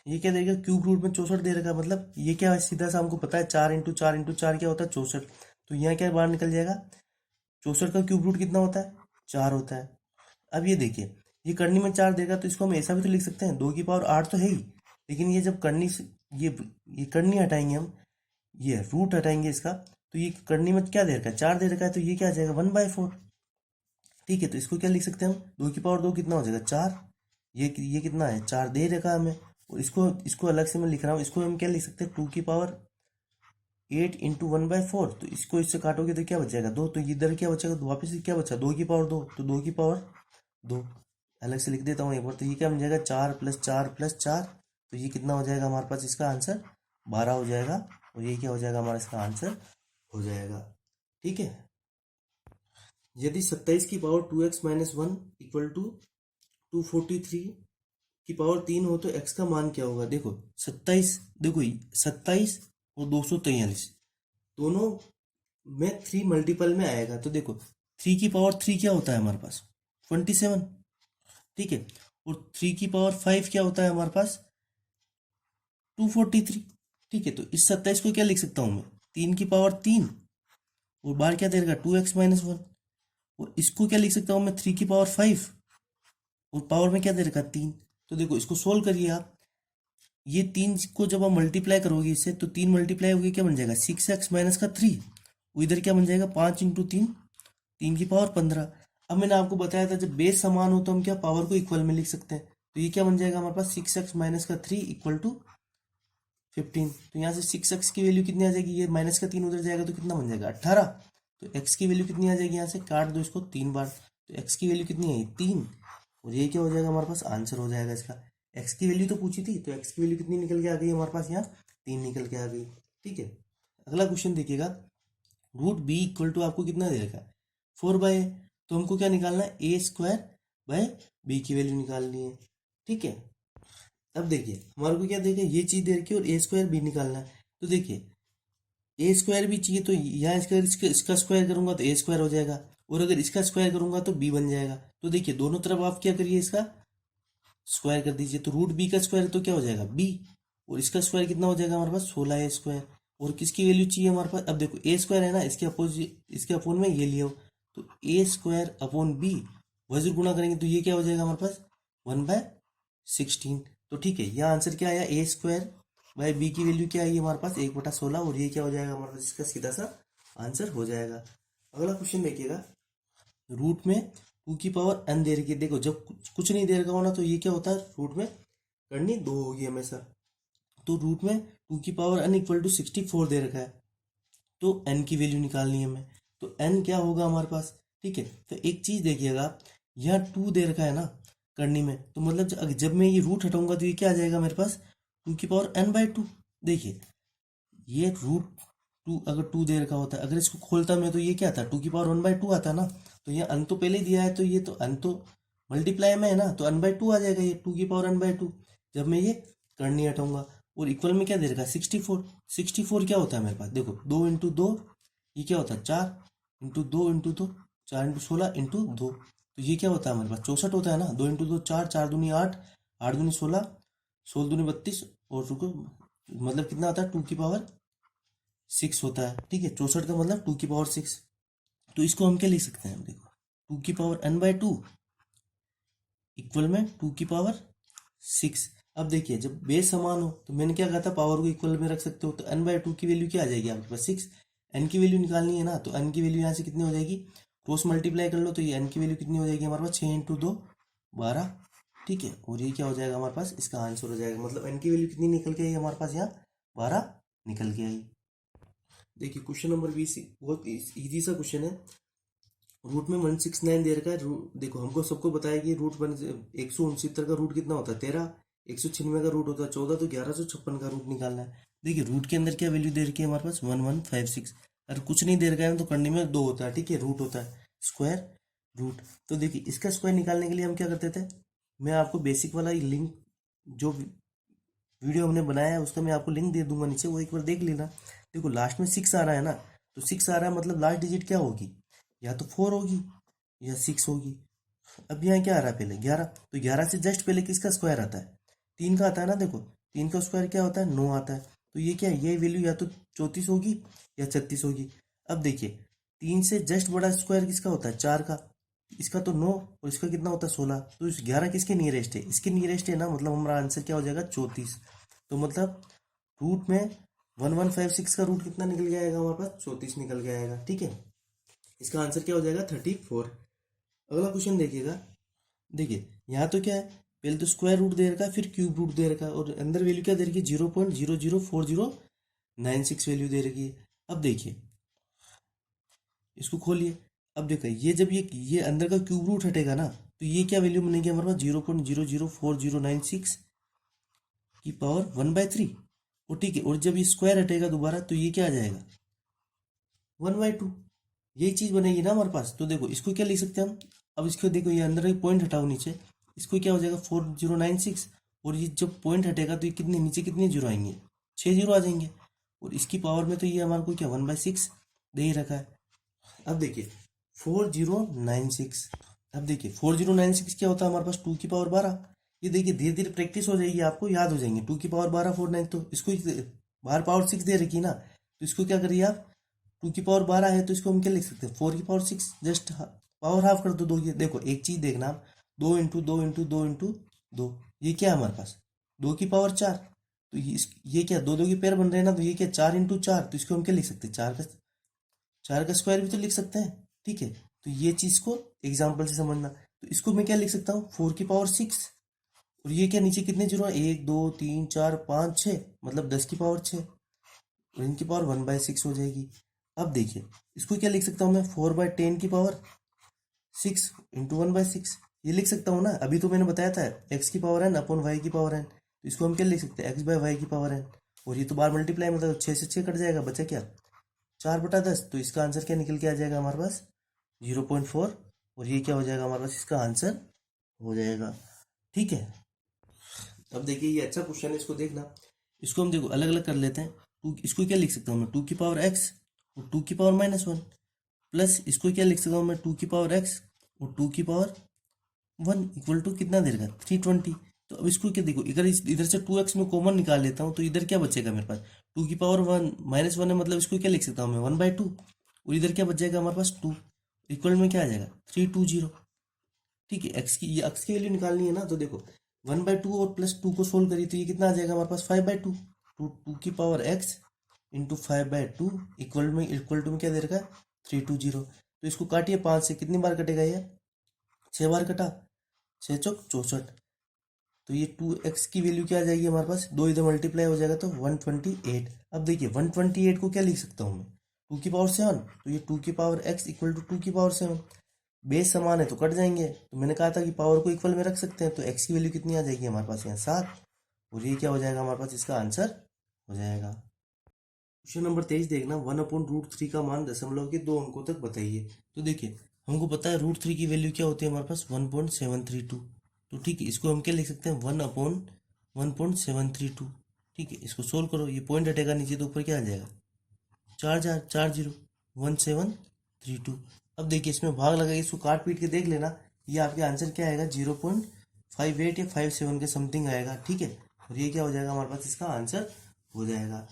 ये क्या देगा, क्यूब रूट में 64 दे रखा है, मतलब ये क्या है, सीधा सा हमको पता है 4 × 4 × 4 क्या होता है, 64। तो यहाँ क्या बाहर निकल जाएगा, 64 का क्यूब रूट कितना होता है, 4 होता है। अब ये देखिए, ये करनी में 4 देगा तो इसको हम ऐसा भी तो लिख सकते हैं, 2 की पावर 8 तो है ही, लेकिन ये जब करनी से ये करनी हटाएंगे हम, ये रूट हटाएंगे इसका, तो ये करनी में क्या दे रखा है, 4 दे रखा है, तो ये क्या आ जाएगा 1/4। ठीक है, तो इसको क्या लिख सकते हैं हम, 2 की पावर 2 कितना हो जाएगा 4, ये कितना है 4 दे रखा है हमें, और इसको इसको अलग से मैं लिख रहा हूँ, इसको हम क्या लिख सकते हैं 2 की पावर 8 × 1/4। तो इसको इससे काटोगे तो क्या बच जाएगा 2, तो इधर क्या बचेगा, तो वापस क्या बचा 2 की पावर 2, तो 2 की पावर 2 अलग से लिख देता हूँ एक बार, तो ये क्या बन जाएगा 4 + 4 + 4। तो ये कितना हो जाएगा हमारे पास, इसका आंसर 12 हो जाएगा, और ये क्या हो जाएगा हमारा, इसका आंसर हो जाएगा। ठीक है, यदि 27 की पावर 2x - 1 = 243 की पावर 3 हो तो x का मान क्या होगा। देखो 27, देखो 27 और 243 दोनों में 3 मल्टीपल में आएगा, तो देखो 3 की पावर 3 क्या होता है हमारे पास 27। ठीक है, और 3 की पावर 5 क्या होता है हमारे पास 243। ठीक है, तो इस 27 को क्या लिख सकता हूँ मैं, 3 की पावर 3, और बाहर क्या दे रखा 2x - 1, और इसको क्या लिख सकता हूँ मैं 3 की पावर 5, और पावर में क्या दे रखा 3। तो देखो इसको सोल्व करिए आप, ये 3 को जब आप मल्टीप्लाई करोगे इससे, तो 3 मल्टीप्लाई होगी क्या बन जाएगा 6x - 3, इधर क्या बन जाएगा 5 × 3, 3 की पावर 15। अब मैंने आपको बताया था जब बेस समान हो तो हम क्या पावर को इक्वल में लिख सकते हैं, तो ये क्या बन जाएगा हमारे पास 6x - 3 = 15। तो यहाँ से 6x की वैल्यू कितनी आ जाएगी, ये -का 3 उधर जाएगा तो कितना बन जाएगा 18। तो x की वैल्यू कितनी आ जाएगी, यहाँ से काट दो इसको 3 बार, तो x की वैल्यू कितनी आई 3, और ये क्या हो जाएगा हमारे पास आंसर हो जाएगा इसका। x की वैल्यू तो पूछी थी, तो x की वैल्यू कितनी निकल के आ गई हमारे पास, यहाँ 3 निकल के आ गई। ठीक है, अगला क्वेश्चन देखिएगा, √b = आपको कितना दे रखा है 4/a, तो हमको क्या निकालना है a² / b की वैल्यू निकालनी है। ठीक है, अब देखिए हमारे को क्या देखिए, ये चीज दे रखी है और a² b निकालना है, तो देखिए a² भी चाहिए, तो यहाँ इसका स्क्वायर करूंगा तो a² हो जाएगा, और अगर इसका स्क्वायर करूंगा तो b बन जाएगा। तो देखिए दोनों तरफ आप क्या करिए, इसका स्क्वायर कर दीजिए, तो √b का स्क्वायर तो क्या हो जाएगा b, और इसका स्क्वायर कितना हो जाएगा हमारे पास 16a²। और किसकी वैल्यू चाहिए हमारे पास, अब देखो a² है ना, इसके अपोजिट इसके अपोन में ये लिया हो, तो a²/b वज्र गुणा करेंगे तो ये क्या हो जाएगा हमारे पास 1/16। तो ठीक है, यहाँ आंसर क्या आया a²/b की वैल्यू क्या आई हमारे पास 1/16, और ये क्या हो जाएगा हमारे पास, इसका सीधा सा आंसर हो जाएगा। अगला क्वेश्चन देखिएगा, रूट में 2 की पावर n दे रखी है। देखो जब कुछ नहीं दे रखा हो ना, तो ये क्या होता है रूट में करनी 2 होगी हमेशा, तो रूट में 2 की पावर n = 64 दे रखा है, तो n की वैल्यू निकालनी है हमें, तो n क्या होगा हमारे पास। ठीक है, तो एक चीज देखिएगा, यहाँ 2 दे रखा है ना करनी में, तो मतलब जब मैं ये रूट हटाऊंगा तो ये क्या आ जाएगा मेरे पास 2 की पावर n/2। देखिए ये √2, अगर 2 दे रखा होता, अगर इसको खोलता मैं तो ये क्या था 2 की पावर 1/2 आता ना, तो ये अन तो पहले ही दिया है, तो ये तो अन तो मल्टीप्लाई में है ना, तो 1/2 आ जाएगा ये 2 की पावर 1/2। जब मैं ये करनी हटाऊंगा, और इक्वल में क्या दे रखा है 64। 64 क्या होता है मेरे पास, देखो 2 × 2, ये क्या होता है 4 × 2 × 2 4 × 16 × 2, तो ये क्या होता है हमारे पास 64 होता है ना, 2 × 2 4, 4 दूनी 8, 8 दूनी 16, 16 दूनी 32, और रुको मतलब कितना आता है 2 की पावर 6 होता है। ठीक है, 64 का मतलब 2 की पावर 6, तो इसको हम क्या लिख सकते हैं, देखो 2 की पावर n/2 इक्वल में 2 की पावर 6। अब देखिए जब बेस समान हो तो मैंने क्या कहा था पावर को इक्वल में रख सकते हो, तो n/2 की वैल्यू क्या आ जाएगी आपके पास 6। n की वैल्यू निकालनी है ना, तो n की वैल्यू यहाँ से कितनी हो जाएगी, क्रॉस मल्टीप्लाई कर लो, तो ये n की वैल्यू कितनी हो जाएगी हमारे पास 6 × 2 12। ठीक है, और ये क्या हो जाएगा हमारे पास, इसका आंसर हो जाएगा, मतलब n की वैल्यू कितनी निकल के आई हमारे पास यहाँ 12 निकल के आई। देखिए क्वेश्चन नंबर 20 बहुत इजी सा क्वेश्चन है, रूट में 169 दे रखा है। देखो हमको सबको बताया कि रूट 169 का रूट कितना होता है 13, 196 का रूट होता है 14, तो 1156 का रूट निकालना है। देखिए रूट के अंदर क्या वैल्यू दे रखी है हमारे पास 1156, अगर कुछ नहीं दे रखा है तो करने में 2 होता है। ठीक है, रूट होता है स्क्वायर रूट, तो देखिए इसका स्क्वायर निकालने के लिए हम क्या करते थे, मैं आपको बेसिक वाला लिंक जो वीडियो हमने बनाया है उसका मैं आपको लिंक दे दूंगा नीचे, वो एक बार देख लेना। देखो लास्ट में 6 आ रहा है ना, तो 6 आ रहा है मतलब लास्ट डिजिट क्या होगी, या तो 4 होगी या 6 होगी। अब यहाँ क्या आ रहा है पहले 11, तो 11 से जस्ट पहले किसका स्क्वायर आता है, 3 का आता है ना। देखो 3 का स्क्वायर क्या होता है, 9 आता है। तो ये क्या है, ये वैल्यू या तो 34 होगी या 36 होगी। अब देखिए 3 से जस्ट बड़ा स्क्वायर किसका होता है, 4 का। इसका तो 9 और इसका कितना होता है 16। तो इस 11 किसके नियरेस्ट है, इसके नियरेस्ट है ना, मतलब हमारा आंसर क्या हो जाएगा 34। तो मतलब रूट में 1156 का रूट कितना निकल जाएगा हमारे पास, 34 निकल के आएगा। ठीक है, इसका आंसर क्या हो जाएगा 34। अगला क्वेश्चन देखिएगा। देखिए यहाँ तो क्या है, पहले तो स्क्वायर रूट दे रखा है, फिर क्यूब रूट दे रखा है, और अंदर वैल्यू क्या दे रखी है, 0.004096 वैल्यू दे रखी है। अब देखिए इसको खोलिए। अब देखिए ये जब ये अंदर का क्यूब रूट हटेगा ना, तो ये क्या वैल्यू बनेगी हमारे पास, 0.004096 की पावर 1/3। और ठीक है, और जब ये स्क्वायर हटेगा दोबारा तो ये क्या आ जाएगा 1/2। यही चीज बनेगी ना हमारे पास। तो देखो इसको क्या लिख सकते हैं हम, अब इसको देखो ये अंदर एक पॉइंट हटाओ नीचे, इसको क्या हो जाएगा 4096। और ये जब पॉइंट हटेगा तो ये कितने नीचे कितने जीरो आएंगे, 6 जीरो आ जाएंगे। और इसकी पावर में तो ये हमारे को क्या 1/6 दे ही रखा है। अब देखिए 4096, अब देखिए 4096 क्या होता है हमारे पास 2 की पावर 12। ये देखिए धीरे धीरे प्रैक्टिस हो जाएगी, आपको याद हो जाएंगे। 2 की पावर 12 49, तो इसको बाहर पावर 6 दे रखी है ना, तो इसको क्या करिए आप, 2 की पावर 12 है तो इसको हम क्या लिख सकते हैं 4 की पावर 6, जस्ट पावर हाफ कर दो दो की। देखो एक चीज देखना आप, 2 इंटू 2 इंटू 2 इंटू 2, ये क्या है हमारे पास 2 की पावर 4। तो ये क्या दो दो के पेयर बन रहे हैं ना, तो ये क्या 4 इंटू 4, तो इसको हम क्या लिख सकते हैं 4 का स्क्वायर भी तो लिख सकते हैं। ठीक है, तो ये चीज को एग्जाम्पल से समझना। तो इसको मैं क्या लिख सकता हूँ 4 की पावर 6, और ये क्या नीचे कितने जीरो है, 1 2 3 4 5 6, मतलब 10 की पावर 6, और इनकी पावर 1/6 हो जाएगी। अब देखिए इसको क्या लिख सकता हूँ मैं 4/10 की पावर 6 इंटू 1/6, ये लिख सकता हूँ ना। अभी तो मैंने बताया था x की पावर n अपॉन y की पावर n, तो इसको हम क्या लिख सकते हैं x/y की पावर n। और ये तो बार मल्टीप्लाई मतलब 6 से 6 कट जाएगा, बचा क्या 4/10। तो इसका आंसर क्या निकल के आ जाएगा हमारे पास 0.4, और ये क्या हो जाएगा हमारे पास, इसका आंसर हो जाएगा। ठीक है, अब देखिए ये अच्छा क्वेश्चन है, इसको देखना। इसको हम देखो अलग अलग कर लेते हैं। टू, इसको क्या लिख सकता हूँ मैं 2 की पावर x और 2 की पावर -1, प्लस इसको क्या लिख सकता हूँ मैं 2 की पावर x और 2 की पावर 1 इक्वल टू कितना दे रखा 320। तो अब इसको क्या देखो, इधर इधर से 2x में कॉमन निकाल लेता हूँ, तो इधर क्या बचेगा मेरे पास 2 की पावर 1 -1 है, मतलब इसको क्या लिख सकता हूँ मैं 1/2। और इधर क्या बच जाएगा हमारे पास 2, इक्वल में क्या आ जाएगा 320। ठीक है, एक्स की वैल्यू निकालनी है ना, तो देखो 1/2 और +2 को सोल्व करिए तो ये कितना आ जाएगा हमारे पास 5/2। 2 की power x into 5/2 equal to में क्या दे रखा है 320। तो इसको काटिए 5 से, कितनी बार कटेगा ये 6 बार कटा, 6 चौक 64। तो ये 2x की वैल्यू क्या आ जाएगी हमारे पास, दो इधर मल्टीप्लाई हो जाएगा तो 128। अब देखिए 128 को क्या लिख सकता हूँ मैं 2 की पावर 7, तो ये 2 की पावर x इक्वल टू 2 की पावर 7। बेस समान है तो कट जाएंगे, तो मैंने कहा था कि पावर को इक्वल में रख सकते हैं। तो x की वैल्यू कितनी आ जाएगी हमारे पास यहाँ 7, और ये क्या हो जाएगा हमारे पास, इसका आंसर हो जाएगा। क्वेश्चन नंबर 23 देखना, 1/√3 का मान दशमलव के 2 अंकों तक बताइए। तो देखिए हमको पता है √3 की वैल्यू क्या होती है हमारे पास 1.732। तो ठीक है, इसको हम क्या लिख सकते हैं 1/1.732। ठीक है, इसको सोल्व करो, ये पॉइंट हटेगा नीचे तो ऊपर क्या आ जाएगा 4 0 अब देखिए इसमें भाग लगा, इसको काट पीट के देख लेना, ये आपके आंसर क्या आएगा 0.58 या 57 के समथिंग आएगा। ठीक है, और ये क्या हो जाएगा हमारे पास, इसका आंसर हो जाएगा।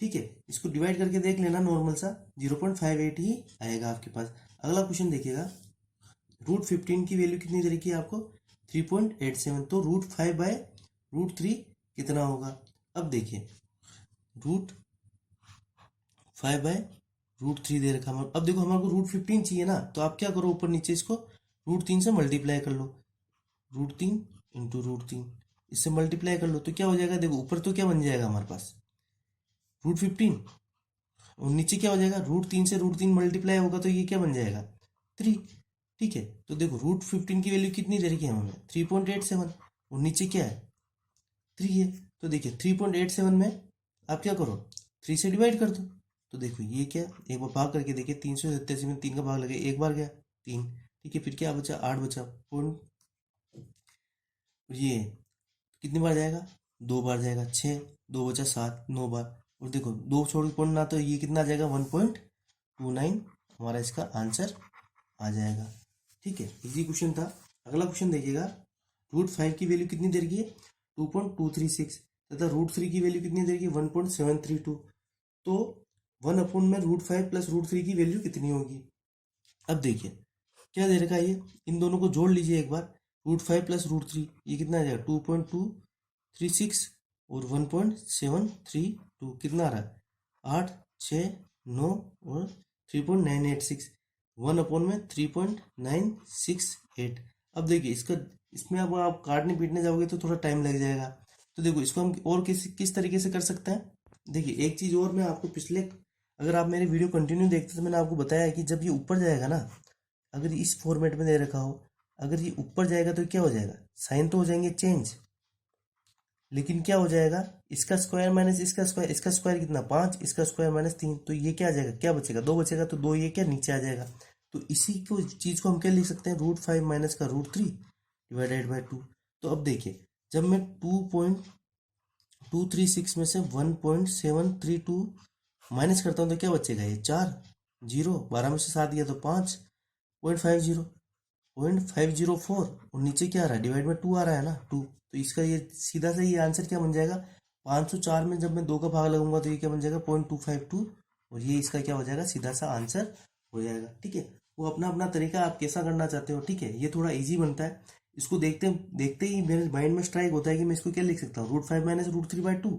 ठीक है, इसको डिवाइड करके देख लेना, नॉर्मल सा 0.58 ही आएगा आपके पास। अगला क्वेश्चन देखिएगा, √15 की वैल्यू कितनी दे रखी है आपको 3.87, तो √5/√3 कितना होगा। अब देखिए √5/√3 दे रखा है। अब देखो हमारे को √15 चाहिए ना, तो आप क्या करो ऊपर नीचे इसको √3 से मल्टीप्लाई कर लो, √3 इंटू √3 इससे मल्टीप्लाई कर लो, तो क्या हो जाएगा, देखो ऊपर तो क्या बन जाएगा हमारे पास √15, और नीचे क्या हो जाएगा √3 से √3 मल्टीप्लाई होगा तो ये क्या बन जाएगा 3। ठीक है, तो देखो √15 की वैल्यू कितनी दे रखी है हमें 3.87, और नीचे क्या है 3 है। तो देखिए 3.87 में आप क्या करो 3 से डिवाइड कर दो, तो देखो ये क्या, एक बार भाग करके देखिए 387 में 3 का भाग लगे, एक बार गया 3। ठीक है, फिर क्या बचा 8 बचा, और ये कितनी बार जाएगा 2 बार जाएगा 6, 2 बचा 7, 9 बार। और देखो 2 छोड़ के पॉइंट ना, तो ये कितना आ जाएगा 1.29 हमारा इसका आंसर आ जाएगा। ठीक है, इजी क्वेश्चन था। अगला क्वेश्चन देखिएगा, √5 की वैल्यू कितनी दे रखी है 2.236 तथा √3 की वैल्यू कितनी दे रखी है 1.732। तो 1/√5 प्लस √3 की वैल्यू कितनी होगी। अब देखिए क्या दे रखा है, ये इन दोनों को जोड़ लीजिए एक बार। √5 प्लस √3 ये कितना आ जाएगा 2.236 और 1.732 कितना आ रहा है 8, 6, 9 और 3.986, 1/3.968। अब देखिए इसका, इसमें अब आप काटने पीटने जाओगे तो थोड़ा टाइम लग जाएगा। तो देखो इसको हम और किस तरीके से कर सकते हैं। देखिए एक चीज़ और, मैं आपको पिछले, अगर आप मेरे वीडियो कंटिन्यू देखते तो मैंने आपको बताया कि जब ये ऊपर जाएगा ना, अगर इस फॉर्मेट में दे रखा हो, अगर ये ऊपर जाएगा तो क्या हो जाएगा, साइन तो हो जाएंगे चेंज, लेकिन क्या हो जाएगा, इसका स्क्वायर माइनस इसका स्क्वायर कितना 5, इसका स्क्वायर माइनस 3, तो ये क्या आ जाएगा, क्या बचेगा 2 बचेगा, तो 2 ये क्या नीचे आ जाएगा। तो इसी को चीज़ को हम क्या लिख सकते हैं, √5 माइनस का √3 डिवाइडेड बाई 2। तो अब देखिए जब मैं 2.236 में से 1.732 माइनस करता हूँ तो क्या बचेगा, ये 4, 0, 12 में से 7 गया तो 5.50 और नीचे क्या आ रहा है डिवाइड बाई 2 आ रहा है ना 2। तो इसका ये सीधा सा ये आंसर क्या बन जाएगा, 504 में जब मैं 2 का भाग लगूंगा तो ये क्या बन जाएगा 0.252, और ये इसका क्या हो जाएगा सीधा सा आंसर हो जाएगा। ठीक है, वो अपना अपना तरीका आप कैसा करना चाहते हो। ठीक है, ये थोड़ा ईजी बनता है। इसको देखते देखते ही मेरे माइंड में स्ट्राइक होता है कि मैं इसको क्या लिख सकता हूँ, √5 माइनस √3/2।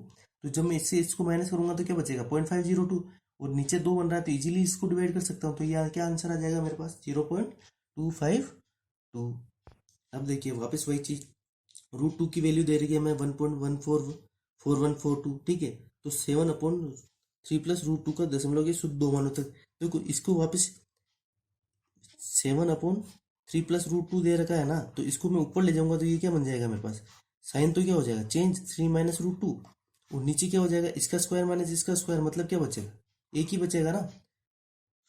तो जब मैं इससे इसको माइनस करूंगा तो क्या बचेगा 0.502, और नीचे 2 बन रहा है तो इजीली इसको डिवाइड कर सकता हूँ। तो ये क्या आंसर आ जाएगा मेरे पास 0.252। अब देखिए वापस वही चीज, √2 की वैल्यू दे रही है मैं 1.144142। ठीक है, तो 7/3 प्लस √2 का दशमलव के शुद्ध 2 मानों तक। देखो इसको वापस 7/3 प्लस √2 दे रखा है ना, तो इसको मैं ऊपर ले जाऊंगा तो ये क्या बन जाएगा मेरे पास, साइन तो क्या हो जाएगा चेंज 3 माइनस √2, और नीचे क्या हो जाएगा इसका स्क्वायर माइनस इसका स्क्वायर, मतलब क्या बचेगा, एक ही बचेगा ना,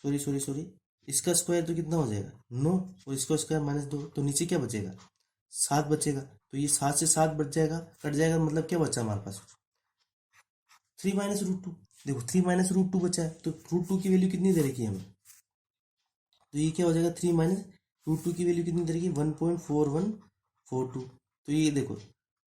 सॉरी सॉरी सॉरी, इसका स्क्वायर तो कितना हो जाएगा 9, और इसका स्क्वायर -2, तो नीचे क्या बचेगा 7 बचेगा। तो ये 7 से 7 बच जाएगा, कट जाएगा, मतलब क्या बचा हमारे पास 3 माइनस √2। देखो 3 माइनस √2 बचा है, तो √2 की वैल्यू कितनी दे रखी है हमें, तो ये क्या हो जाएगा 3 माइनस √2 की वैल्यू कितनी दे रखी है 1.4142। तो ये देखो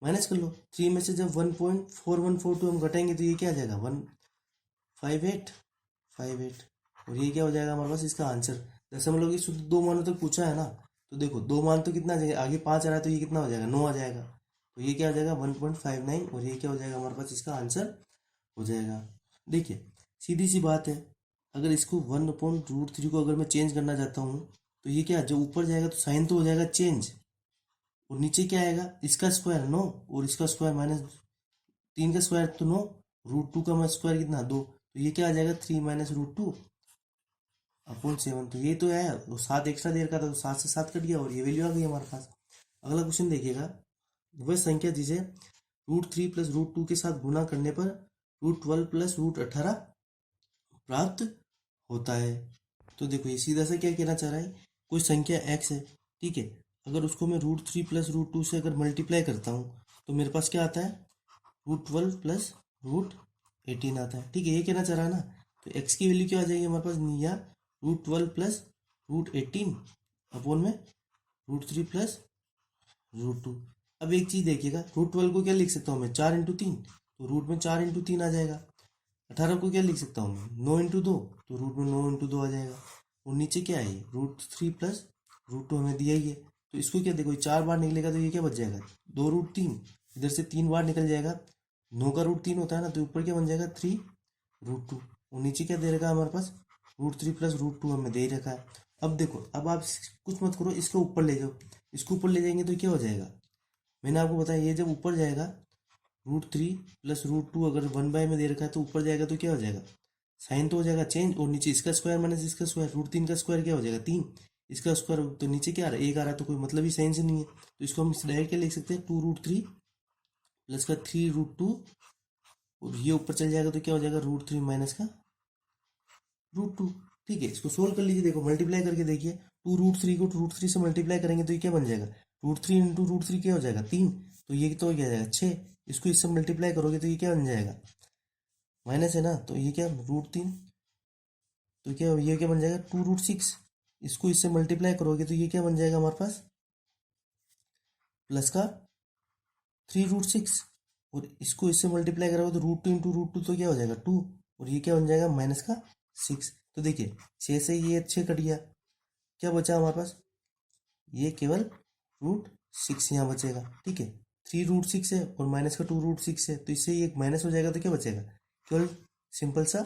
माइनस कर लो, 3 में से जब 1.4142 हम घटाएंगे तो ये क्या आ जाएगा 15858, और ये क्या हो जाएगा हमारे पास इसका आंसर। दशमलव की शुद्ध 2 मानों तक पूछा है ना, तो देखो 2 मान तो कितना आ जाएगा, आगे 5 आ रहा है तो ये कितना हो जाएगा 9 आ जाएगा, तो ये क्या हो जाएगा 1.59, और ये क्या हो जाएगा हमारे पास इसका आंसर हो जाएगा। देखिए सीधी सी बात है, अगर इसको 1/√3 को अगर मैं चेंज करना चाहता हूँ तो ये क्या, जब ऊपर जाएगा तो साइन तो हो जाएगा चेंज, और नीचे क्या आएगा इसका स्क्वायर 9 और इसका स्क्वायर -3 का स्क्वायर तो 9, √2 का स्क्वायर कितना 2, तो ये क्या आ जाएगा 3 माइनस √2/7। तो ये तो है, वो 7 एक्स्ट्रा देर का था तो 7 से 7 कट गया और ये वैल्यू आ गई हमारे पास। अगला क्वेश्चन देखिएगा, वह संख्या जिसे √3 प्लस √2 के साथ गुणा करने पर √12 प्लस √18 प्राप्त होता है। तो देखो ये सीधा सा क्या कहना चाह रहा है, कोई संख्या x है, ठीक है, अगर उसको मैं √3 प्लस √2 से अगर मल्टीप्लाई करता हूँ तो मेरे पास क्या आता है √12 प्लस √18 आता है। ठीक है, ये कहना चाह रहा है ना, तो x की वैल्यू क्या आ जाएगी हमारे पास, या √12 प्लस √18 अपॉन में √3 प्लस √2। अब एक चीज देखिएगा, √12 को क्या लिख सकता हूँ मैं 4×3, तो रूट में 4×3 आ जाएगा। 18 को क्या लिख सकता हूँ मैं 9×2, तो रूट में 9×2 आ जाएगा। और नीचे क्या है √3 प्लस √2 हमें दिया ही है, तो इसको क्या देखो 4 बार निकलेगा तो ये क्या बच जाएगा 2√3, इधर से 3 बार निकल जाएगा, 9 का √3 होता है ना, तो ऊपर क्या बन जाएगा 3√2, और नीचे क्या दे रखा है हमारे पास √3 प्लस √2 हमें दे रखा है। अब देखो, अब आप कुछ मत करो, इसको ऊपर ले जाओ, इसको ऊपर ले जाएंगे तो क्या हो जाएगा, मैंने आपको बताया ये जब ऊपर जाएगा √3 प्लस √2 अगर 1/, में दे रखा है तो ऊपर जाएगा तो क्या हो जाएगा साइन तो हो जाएगा चेंज, और नीचे इसका स्क्वायर माइनस इसका स्क्वायर, √3 का स्क्वायर क्या हो जाएगा 3, इसका स्क्वायर तो नीचे क्या आ रहा है 1 आ रहा है, तो कोई मतलब ही साइन से नहीं है, तो इसको हम डायरेक्ट क्या लिख सकते हैं 2√3 प्लस का 3√2, और ये ऊपर चल जाएगा तो क्या हो जाएगा √3 माइनस का √2। ठीक है, इसको सोल्व कर लीजिए, देखो मल्टीप्लाई करके देखिए, 2√3 को √3 से मल्टीप्लाई करेंगे तो ये क्या बन जाएगा √3 इंटू √3 क्या हो जाएगा 3, तो ये तो क्या हो जाएगा 6, इसको इससे मल्टीप्लाई करोगे तो ये क्या बन जाएगा, माइनस है ना, तो ये क्या √3, तो क्या ये क्या बन जाएगा 2√6। इसको इससे मल्टीप्लाई करोगे तो ये क्या बन जाएगा हमारे पास, प्लस का 3√6, और इसको इससे मल्टीप्लाई करोगे तो √2 × √2 तो क्या हो जाएगा 2, और ये क्या बन जाएगा माइनस का 6। तो देखिए 6 से ये 6 कट गया, क्या बचा हमारे पास, ये केवल √6 यहाँ बचेगा। ठीक है, 3√6 है और माइनस का 2√6 है, तो इससे ये माइनस हो जाएगा तो क्या बचेगा, केवल सिंपल सा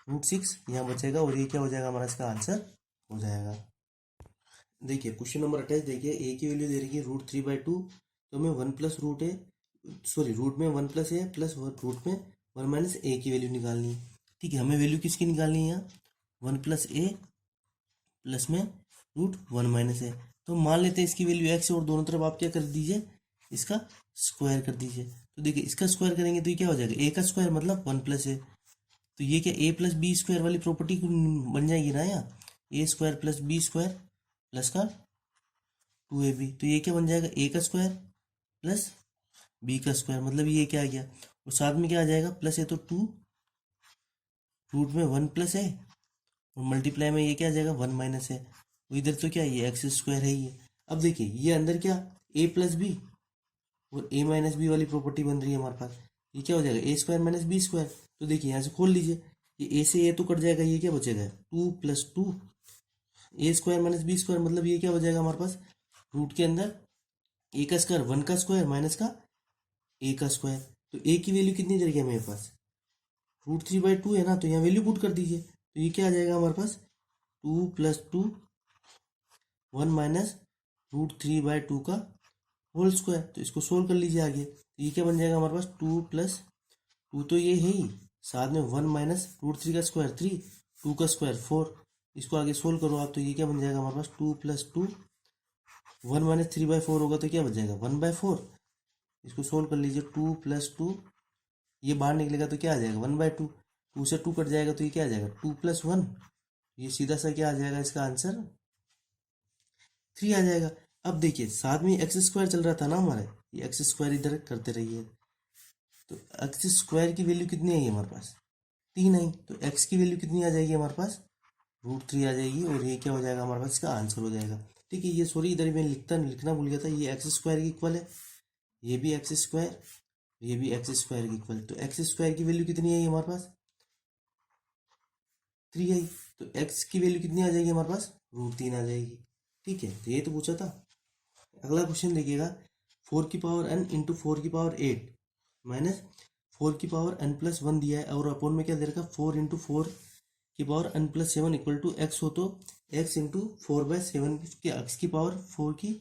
√6 यहाँ बचेगा, और ये क्या हो जाएगा हमारा इसका आंसर हो जाएगा। देखिए क्वेश्चन नंबर 28, देखिए ए की वैल्यू दे रही है √3/2, तो हमें वन प्लस रूट ए, सॉरी रूट में 1 + a प्लस रूट में 1 - a की वैल्यू निकालनी है। ठीक है, हमें वैल्यू किसकी निकालनी है यहाँ, 1 + a प्लस में √1 - a। तो मान लेते हैं इसकी वैल्यू x है, और दोनों तरफ आप क्या कर दीजिए, इसका स्क्वायर कर दीजिए। तो देखिए इसका स्क्वायर करेंगे तो ये क्या हो जाएगा, a का स्क्वायर मतलब 1 + a, तो ये क्या a + b² वाली प्रॉपर्टी बन जाएगी ना यहाँ, a² + b² प्लस का 2ab, तो ये क्या बन जाएगा a का स्क्वायर प्लस b का स्क्वायर, मतलब ये क्या आ गया, और साथ में क्या आ जाएगा प्लस है तो 2, रूट में 1 + a, और मल्टीप्लाई में ये क्या आ जाएगा 1 - a, तो इधर तो क्या ये x² है ही है। अब देखिए ये अंदर क्या a + b और a - b वाली प्रॉपर्टी बन रही है हमारे पास, ये क्या हो जाएगा a² - b²। तो देखिए यहाँ से खोल लीजिए, ये a से a तो कट जाएगा, ये क्या बचेगा 2 + 2 a² - b² मतलब ये क्या हो जाएगा हमारे पास, रूट के अंदर a का स्क्वायर 1 का स्क्वायर माइनस का a का स्क्वायर। तो a की वैल्यू कितनी दे रखी है मेरे पास, √3/2 है ना, तो यहाँ वैल्यू पुट कर दीजिए, तो ये क्या आ जाएगा हमारे पास 2 + 2 1 - √3/2 का होल स्क्वायर। तो इसको सोल्व कर लीजिए आगे, तो ये क्या बन जाएगा हमारे पास 2 + 2 तो ये है ही, साथ में 1 - √3 का स्क्वायर 3, 2 का स्क्वायर 4, इसको आगे सोल्व करो आप, तो ये क्या बन जाएगा हमारे पास 2 + 2 1 - 3/4 होगा तो क्या बच जाएगा 1/4। इसको सोल्व कर लीजिए, 2 + 2 ये बाहर निकलेगा तो क्या आ जाएगा 1/2, 2 से 2 कट जाएगा तो ये क्या आ जाएगा 2 + 1, ये सीधा सा क्या आ जाएगा इसका आंसर 3 आ जाएगा। अब देखिए साथ में x² चल रहा था ना हमारे, ये x² इधर करते रहिए, तो x² की वैल्यू कितनी आई हमारे पास 3 आई, तो x की वैल्यू कितनी आ जाएगी हमारे पास √3 आ जाएगी, और ये क्या हो जाएगा हमारे पास इसका आंसर हो जाएगा। ठीक है, ये सॉरी इधर मैं लिखना भूल गया था, ये x² की इक्वल है, ये भी x², ये भी x² की इक्वल, तो x² की वैल्यू कितनी आई हमारे पास 3 आई, तो x की वैल्यू कितनी आ जाएगी हमारे पास √3 आ जाएगी। ठीक है, तो ये तो पूछा था। अगला क्वेश्चन देखिएगा, 4n × 4⁸ माइनस 4n+1 दिया है, और अपोन में क्या दे रखा 4 × 4n+7 = x हो, तो x × 4/7 की x की पावर 4 की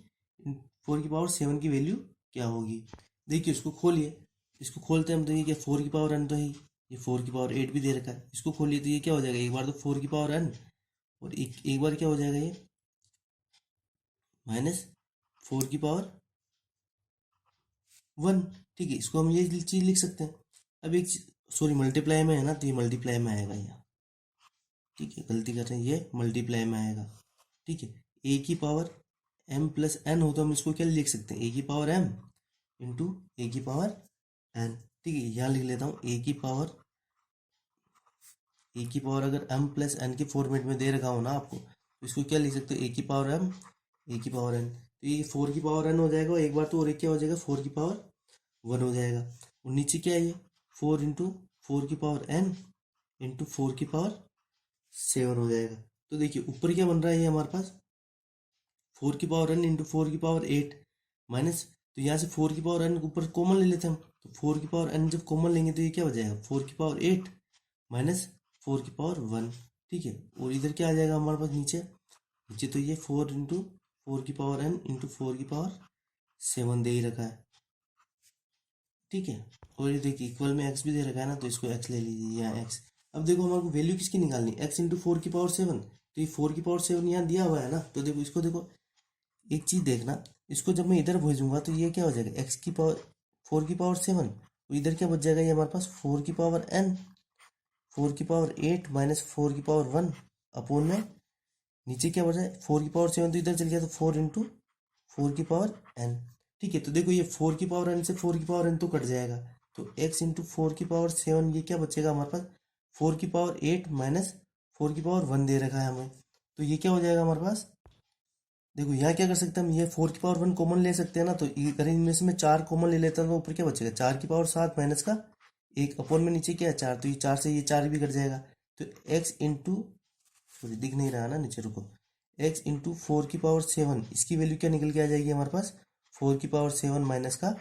7 की वैल्यू क्या होगी। देखिए इसको खोलिए, इसको खोलते हैं हम, तो ये क्या 4n तो है, ये 4 की 8 भी दे रखा है, इसको खोलिए तो ये क्या हो जाएगा, एक बार तो 4n और एक बार क्या हो जाएगा ये -4 की 1। ठीक है, इसको हम ये चीज लिख सकते हैं। अब एक सॉरी मल्टीप्लाई में है ना, तो ये मल्टीप्लाई में आएगा यहाँ। ठीक है, गलती कर रहे हैं, ये मल्टीप्लाई में आएगा। ठीक है, a की पावर m + n हो तो हम इसको क्या लिख सकते हैं, a की पावर m × a की पावर n। ठीक है, यहाँ लिख लेता हूँ a की पावर अगर m + n के फॉर्मेट में दे रखा हो ना आपको, तो इसको क्या लिख सकते हो a की पावर m a की पावर n, तो ये 4 की पावर n हो जाएगा, एक बार तो, और एक क्या हो जाएगा 4 की पावर 1 हो जाएगा, और नीचे क्या है ये 4 × 4 की पावर n × 4 की पावर 7 हो जाएगा। तो देखिए ऊपर क्या बन रहा है ये हमारे पास 4 की पावर n × 4 की पावर 8 माइनस, तो यहाँ से 4 की पावर n ऊपर कॉमन ले लेते हैं हम, तो 4 की पावर n जब कॉमन लेंगे तो ये क्या हो जाएगा 4 की पावर 8 माइनस 4 की पावर 1। ठीक है, और इधर क्या आ जाएगा हमारे पास नीचे तो ये 4 × 4 की पावर n × 4 की पावर 7 दे ही रखा है। ठीक है, और ये देखिए इक्वल में x भी दे रखा है ना, तो इसको x ले लीजिए यहाँ x। अब देखो हमारे को वैल्यू किसकी निकालनी, x × 4 की पावर 7, तो ये 4 की पावर 7 यहाँ दिया हुआ है ना, तो देखो इसको देखो एक चीज देखना, इसको जब मैं इधर भेजूंगा तो ये क्या हो जाएगा x की पावर 4 की पावर 7, तो इधर क्या बच जाएगा ये हमारे पास 4 की पावर n 4 की पावर 8 माइनस 4 की पावर 1 अपोन में नीचे क्या बचा है 4 की पावर 7, तो इधर चल गया, तो 4 × 4 की पावर n। ठीक है। तो देखो ये 4 से 4 तो कट जाएगा, तो x इंटू 4 ये क्या बचेगा हमारे पास, 4 माइनस 4 दे रखा है हमें, तो ये क्या हो जाएगा हमारे पास। देखो यहाँ क्या कर सकते हैं हम, ये 4 कॉमन ले सकते हैं ना, तो अगर इनमें से मैं 4 कॉमन ले लेता हूँ तो ऊपर क्या बचेगा, 4 की पावर 7 माइनस का एक, अपॉन में नीचे क्या है 4, तो ये 4 से ये 4 भी कट जाएगा। तो x इंटू, सॉरी दिख नहीं रहा ना नीचे, रुको, x इंटू 4 की पावर 7, इसकी वैल्यू क्या निकल के आ जाएगी हमारे पास, 4 की पावर 7 माइनस का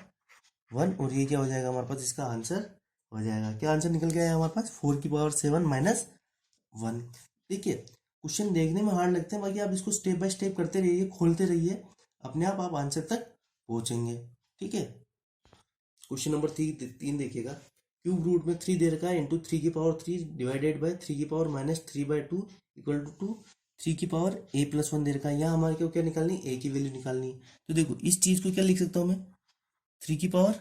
1, और ये क्या हो जाएगा हमारे पास, इसका आंसर हो जाएगा, क्या आंसर निकल के आया हमारे पास, 4 की पावर 7 माइनस 1। ठीक है, क्वेश्चन देखने में हार्ड लगते हैं, बाकी आप इसको स्टेप बाय स्टेप करते रहिए, खोलते रहिए, अपने आप आंसर तक पहुंचेंगे। ठीक है, क्वेश्चन नंबर 3 देखिएगा, क्यूब रूट में 3 दे रखा है, इंटू 3 की पावर 3 डिवाइडेड बाय 3 की पावर-3/2 इक्वल टू 3 की पावर a+1 दे रखा है। यहाँ हमारे को क्या निकालनी, a की वैल्यू निकालनी है। तो देखो इस चीज को क्या लिख सकता हूँ मैं, 3 की पावर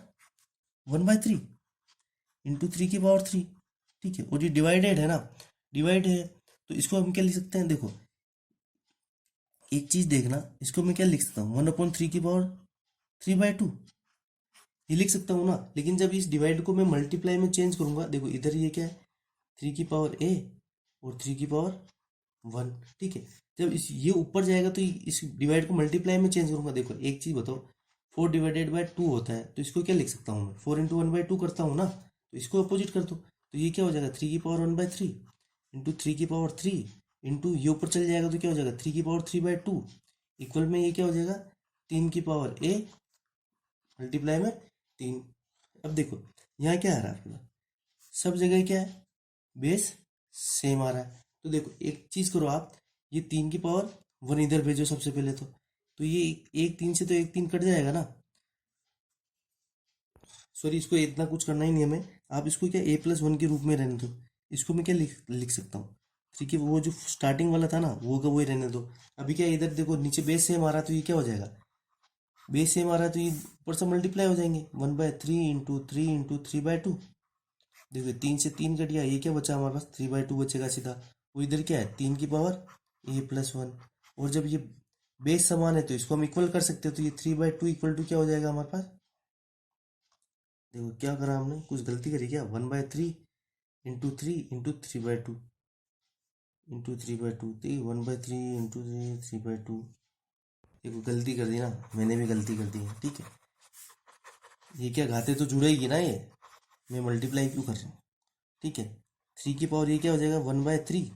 1/3 इंटू 3 की पावर 3। ठीक है, और ये डिवाइडेड है ना, डिवाइड है, तो इसको हम क्या लिख सकते हैं, देखो एक चीज देखना, इसको मैं क्या लिख सकता हूँ, 1/3 की पावर 3/2 ये लिख सकता हूँ ना। लेकिन जब इस डिवाइड को मैं मल्टीप्लाई में चेंज करूंगा, देखो इधर ये क्या है, 3 की पावर a और 3 की पावर 1। ठीक है, जब इस ये ऊपर जाएगा तो इस डिवाइड को मल्टीप्लाई में चेंज करूंगा। देखो एक चीज बताओ, 4/2 होता है, तो इसको क्या लिख सकता हूँ मैं, 4 इंटू 1/2 करता हूँ ना, तो इसको अपोजिट कर दो, तो ये क्या हो जाएगा, 3 की पावर 1/3 इंटू 3 की पावर 3 इंटू ये ऊपर चल जाएगा तो क्या हो जाएगा, 3 की पावर 3/2 इक्वल में ये क्या हो जाएगा, 3 की पावर a मल्टीप्लाई में 3। अब देखो यहाँ क्या आ रहा है अपना, सब जगह क्या है, बेस सेम आ रहा है। तो देखो एक चीज करो आप, ये 3 की पावर 1 इधर भेजो सबसे पहले, तो ये एक 3 से तो एक 3 कट जाएगा ना, सॉरी इसको इतना कुछ करना ही नहीं हमें, आप इसको क्या a+1 के रूप में रहने दो। इसको मैं क्या लिख सकता हूँ, ठीक है, वो जो स्टार्टिंग वाला था ना वो का वही रहने दो। अभी क्या इधर देखो नीचे बेस सेम आ रहा है, तो ये क्या हो जाएगा, बेस सेम आ रहा है तो ये ऊपर से मल्टीप्लाई हो जाएंगे, 1/3 इंटू 3 इंटू 3/2। देखिए 3 से 3 कट गया, ये क्या बचा हमारे पास, 3/2 बचेगा सीधा। वो इधर क्या है, 3 की पावर a+1, और जब ये बेस समान है तो इसको हम इक्वल कर सकते हैं, तो ये 3/2 इक्वल टू क्या हो जाएगा हमारे पास। देखो क्या करा हमने, कुछ गलती करी क्या, 1/3 इंटू 3 इंटू 3/2 इंटू 3/2, 1/3 इंटू 3/2। देखो गलती कर दी ना, मैंने भी गलती कर दी है। ठीक है, ये क्या घाते तो जुड़ेगी ना, ये मैं मल्टीप्लाई क्यों कर रहा हूँ। ठीक है, 3 की पावर ये क्या हो जाएगा, 1/3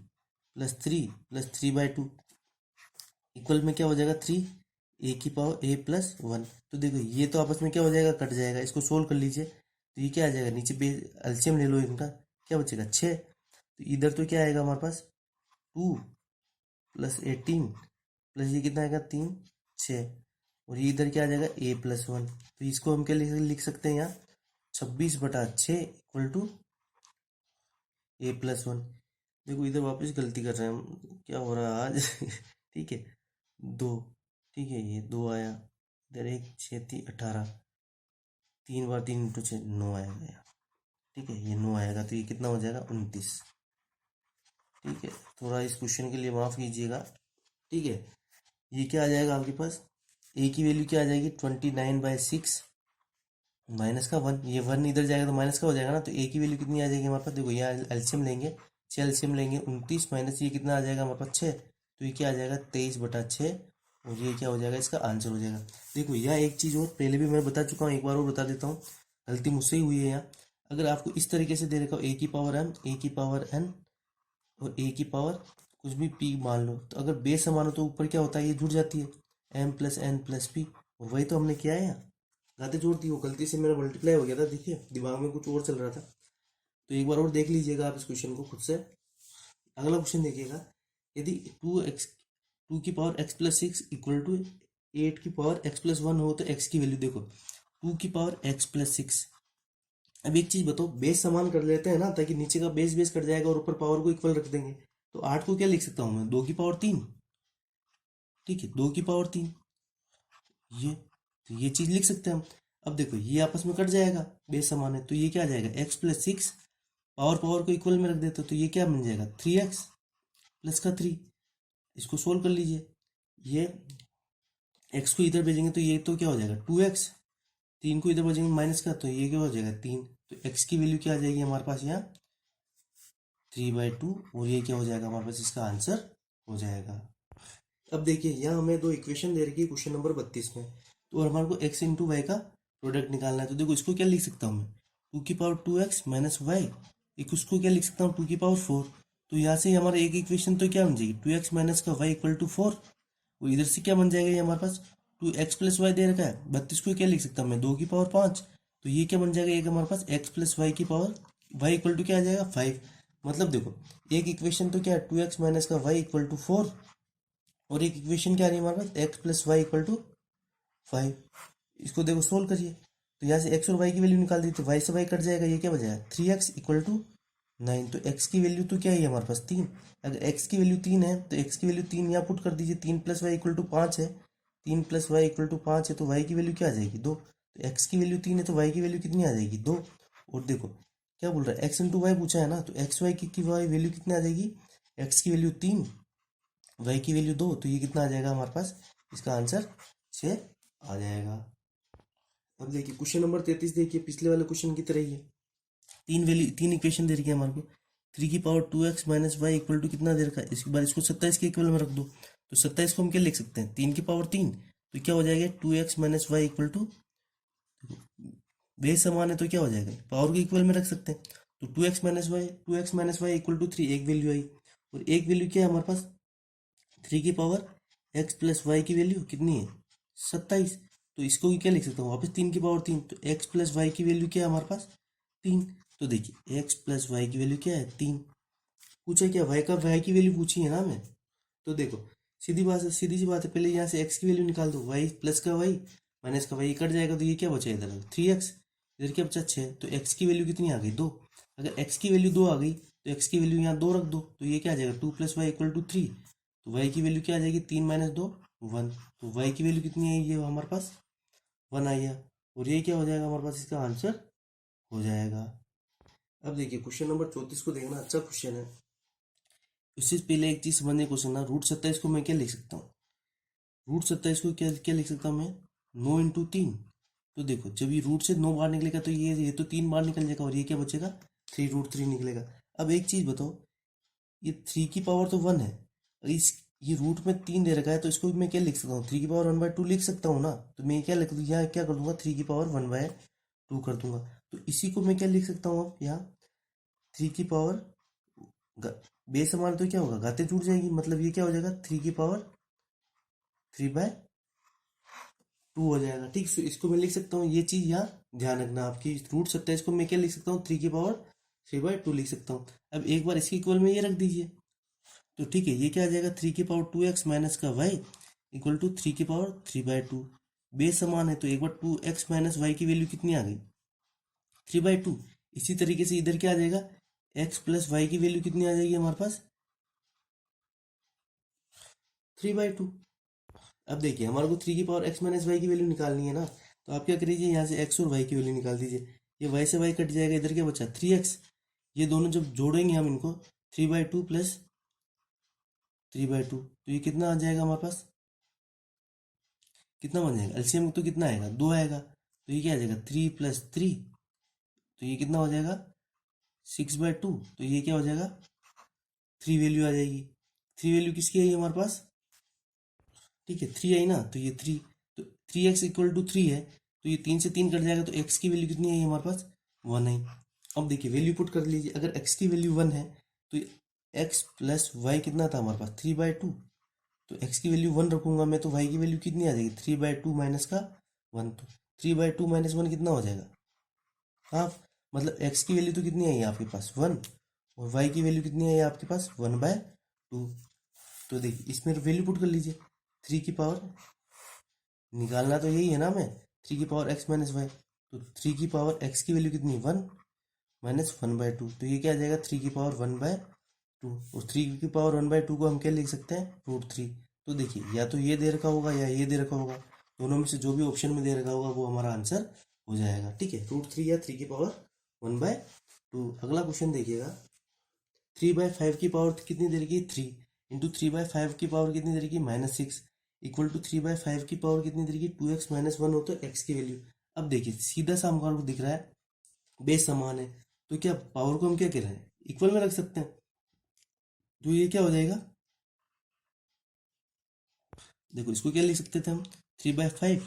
प्लस 3/2 इक्वल में क्या हो जाएगा, 3 a+1। तो देखो ये तो आपस में क्या हो जाएगा, कट जाएगा, इसको सोल्व कर लीजिए, तो ये क्या आ जाएगा, नीचे एलसीएम ले लो इनका, क्या बचेगा 6, तो इधर तो क्या आएगा हमारे पास 2 प्लस 18 प्लस ये कितना आएगा 3 6, और ये इधर क्या आ जाएगा a+1। तो इसको हम क्या लिख सकते हैं यहाँ, 26/6 इक्वल टू a+1। देखो इधर वापस गलती कर रहे हैं हम, क्या हो रहा है आज ठीक है, 2, ठीक है ये 2 आया, इधर 1 6 3 18, 3 बार 3 इंटू 6 9 आएगा यहाँ। ठीक है, ये 9 आएगा, तो ये कितना हो जाएगा 29। ठीक है, थोड़ा इस क्वेश्चन के लिए माफ़ कीजिएगा। ठीक है, ये क्या आ जाएगा आपके पास, ए की वैल्यू क्या आ जाएगी, 29/6 माइनस का 1, ये 1 इधर जाएगा तो माइनस का हो जाएगा ना, तो ए की वैल्यू कितनी आ जाएगी हमारे पास, देखो यहाँ एलसीएम लेंगे, 6 एलसीएम लेंगे, 29 माइनस ये कितना आ जाएगा हमारे पास 6, तो ये क्या आ जाएगा 23/6, और ये क्या हो जाएगा, इसका आंसर हो जाएगा। देखो यहाँ एक चीज़ और पहले भी मैं बता चुका हूँ, एक बार और बता देता हूँ, गलती मुझसे ही हुई है यहाँ। अगर आपको इस तरीके से दे रखा हो a की पावर m, a की पावर n और a की पावर कुछ भी p मान लो, तो अगर बेस समान हो तो ऊपर क्या होता है, ये जुड़ जाती है, m+n+p, और वही तो हमने किया है यहाँ, गाते जोड़ दी, वो गलती से मेरा मल्टीप्लाई हो गया था, देखिए दिमाग में कुछ और चल रहा था। तो एक बार और देख लीजिएगा आप इस क्वेश्चन को खुद से। अगला क्वेश्चन देखिएगा, यदि 2 की पावर x+6 इक्वल टू 8 की पावर x+1 हो तो x की वैल्यू देखो, 2 की पावर x+6। अब एक चीज बताओ, बेस समान कर लेते हैं ना, ताकि नीचे का बेस बेस कट जाएगा और ऊपर पावर को इक्वल रख देंगे। तो 8 को क्या लिख सकता हूँ मैं, 2 की पावर 3। ठीक है, 2 की पावर 3, ये तो ये चीज लिख सकते हैं हम। अब देखो ये आपस में कट जाएगा, बेस समान है, तो ये क्या आ जाएगा, x+6, पावर पावर को इक्वल में रख देते तो ये क्या बन जाएगा, 3x प्लस का 3। इसको सोल्व कर लीजिए, ये एक्स को इधर भेजेंगे तो ये तो क्या हो जाएगा 2x, 3 को इधर भेजेंगे माइनस का तो ये क्या हो जाएगा 3। तो x की वैल्यू क्या आ जाएगी हमारे पास यहाँ 3/2 और ये क्या हो जाएगा हमारे पास इसका आंसर हो जाएगा। अब देखिए यहाँ हमें दो इक्वेशन दे रखी है क्वेश्चन नंबर 32 में, तो हमारे को x इंटू वाई का प्रोडक्ट निकालना है। तो देखो इसको क्या लिख सकता हूँ मैं 2 की पावर 2x माइनस वाई, एक उसको क्या लिख सकता हूँ 2 की पावर 4। तो यहाँ से हमारा एक इक्वेशन तो क्या बन जाएगी 2x माइनस का वाई इक्वल टू 4। वो इधर से क्या बन जाएगा ये हमारे पास 2x प्लस वाई दे रखा है 32 को क्या लिख सकता हूँ मैं 2 की पावर 5। तो ये क्या बन जाएगा एक हमारे पास x प्लस वाई की पावर वाई इक्वल टू क्या आ जाएगा 5। मतलब देखो एक इक्वेशन तो क्या है 2x माइनस का वाई इक्वल टू 4 और एक इक्वेशन क्या आ रही है हमारे पास x plus y equal to 5। इसको देखो सोल्व करिए तो यहाँ से x और y की वैल्यू निकाल दी तो y से y कट जाएगा, ये क्या बचेगा 3x इक्वल टू 9। तो x की वैल्यू तो क्या है हमारे पास 3। अगर x की वैल्यू 3 है तो x की वैल्यू 3 यहाँ पुट कर दीजिए, 3 प्लस वाई इक्वल टू 5 है, 3 प्लस वाई इक्वल टू 5 है तो y की वैल्यू क्या आ जाएगी 2। तो x की वैल्यू 3 है तो y की वैल्यू कितनी आ जाएगी 2। और देखो क्या बोल रहा है x इंटू वाई पूछा है ना, तो एक्स वाई की वाई वैल्यू कितनी आ जाएगी, x की वैल्यू 3 y की वैल्यू 2, तो ये कितना आ जाएगा हमारे पास, इसका आंसर 6 आ जाएगा। अब देखिए क्वेश्चन नंबर 33 देखिए पिछले वाले क्वेश्चन की तरह ही है, तीन इक्वेशन दे रखी है हमारे को 3 की power 2x minus y equal to कितना दे रखा है, इसके बाद इसको 27 के इक्वल में रख दो। तो 27 को हम क्या लिख सकते हैं 3 की पावर 3, तो क्या हो जाएगा 2x minus y equal to, base समान है तो क्या हो जाएगा पावर के इक्वल में रख सकते हैं। तो 2x minus y equal to 3 एक वैल्यू आई, और एक वैल्यू क्या है हमारे पास 3 की पावर x प्लस वाई की वैल्यू कितनी है 27। तो इसको भी क्या लिख सकता हूँ वापस 3 की पावर 3, तो x प्लस वाई की वैल्यू क्या है हमारे पास 3। तो देखिए x प्लस वाई की वैल्यू क्या है 3। पूछा क्या वाई की वैल्यू पूछी है ना हमें। तो देखो सीधी सी बात है, पहले यहाँ से x की वैल्यू निकाल दो, वाई प्लस का वाई माइनस का वाई कट जाएगा तो ये क्या बचा इधर 3x, इधर क्या बचा 6। तो x की वैल्यू कितनी आ गई 2। अगर x की वैल्यू 2 आ गई तो x की वैल्यू यहाँ 2 रख दो, तो ये क्या आ जाएगा 2 प्लस वाई इक्वल टू 3। तो y की वैल्यू क्या आ जाएगी 3 माइनस 2 1। तो y की वैल्यू कितनी आई है हमारे पास 1 आई है, और ये क्या हो जाएगा हमारे पास इसका आंसर हो जाएगा। अब देखिए क्वेश्चन नंबर 34 को देखना, अच्छा क्वेश्चन है। उससे पहले एक चीज समझने को सुनना, रूट 27 को मैं क्या लिख सकता हूँ, रूट 27 को क्या क्या लिख सकता हूँ मैं 9 × 3। तो देखो जब ये रूट से 9 बार निकलेगा तो ये तो 3 बार निकल जाएगा, और ये क्या बचेगा 3√3 निकलेगा। अब एक चीज बताओ, ये 3 की पावर तो 1 है, इस ये रूट में 3 दे रखा है तो इसको भी मैं क्या लिख सकता हूँ 3 की पावर 1/2 लिख सकता हूँ ना। तो मैं क्या लिख दूँ यहाँ क्या कर दूंगा 3 की पावर 1/2 कर दूंगा। तो इसी को मैं क्या लिख सकता हूँ अब यहाँ 3 की पावर बेस समान तो क्या होगा घातें जुड़ जाएगी, मतलब ये क्या हो जाएगा 3 की पावर 3/2 हो जाएगा। ठीक, इसको मैं लिख सकता हूँ, ये चीज यहाँ ध्यान रखना आपकी। रूट 27 को मैं क्या लिख सकता हूँ 3 की पावर 3/2 लिख सकता हूँ। अब एक बार इसके इक्वल में ये रख दीजिए, तो ठीक है ये क्या आ जाएगा 3 की पावर 2x माइनस का वाई इक्वल टू 3 की पावर 3/2। बेस समान है तो एक बार 2x माइनस वाई की वैल्यू कितनी आ गई 3/2। इसी तरीके से इधर क्या आ जाएगा x प्लस वाई की वैल्यू कितनी आ जाएगी हमारे पास 3/2। अब देखिए हमारे को 3 की पावर x माइनस वाई की वैल्यू निकालनी है ना, तो आप क्या करिए यहाँ से x और y की वैल्यू निकाल दीजिए। ये y से y कट जाएगा, इधर क्या बचा 3x, ये दोनों जब जोड़ेंगे हम इनको 3/2 प्लस 3/2, तो ये कितना आ जाएगा हमारे पास, कितना बन जाएगा एलसीएम तो कितना आएगा 2 आएगा। तो ये क्या आ जाएगा 3 + 3, तो ये कितना हो जाएगा 6/2। तो ये क्या हो जाएगा 3 वैल्यू आ जाएगी। 3 वैल्यू किसकी आई हमारे पास, ठीक है 3 आई ना, तो ये 3, तो 3x इक्वल टू 3 है, तो ये 3 से 3 कट जाएगा तो x की वैल्यू कितनी आई हमारे पास 1 आई। अब देखिए वैल्यू पुट कर लीजिए, अगर x की वैल्यू 1 है तो x प्लस वाई कितना था हमारे पास 3/2। तो x की वैल्यू 1 रखूंगा मैं तो y की वैल्यू कितनी आ जाएगी 3/2 माइनस का 1। तो 3/2 माइनस 1 कितना हो जाएगा हाफ, मतलब x की वैल्यू तो कितनी आई है आपके पास 1, और y की वैल्यू कितनी आई है आपके पास 1/2। तो देखिए इसमें वैल्यू पुट कर लीजिए, 3 की पावर निकालना तो यही है ना हमें 3 की पावर x माइनस वाई, तो 3 की पावर x की वैल्यू कितनी 1 माइनस 1/2, तो ये क्या आ जाएगा 3 की पावर 1/2। और 3 की पावर 1/2 को हम क्या लिख सकते हैं √3। तो देखिए या तो ये दे रखा होगा या ये दे रखा होगा, दोनों में से जो भी ऑप्शन में दे रखा होगा वो हमारा आंसर हो जाएगा। ठीक है √3 या 3 की पावर 1/2। अगला क्वेश्चन देखिएगा 3/5 की पावर कितनी दे रखी है 3 इंटू 3/5 की पावर कितनी दे रखी है -6 इक्वल टू 3/5 की पावर कितनी तरीके 2x माइनस 1 हो तो x की वैल्यू। अब देखिए सीधा सा हमको दिख रहा है बेस समान है, तो क्या पावर को हम क्या कह रहे हैं इक्वल में रख सकते हैं। तो ये क्या हो जाएगा, देखो इसको क्या लिख सकते थे हम 3/5,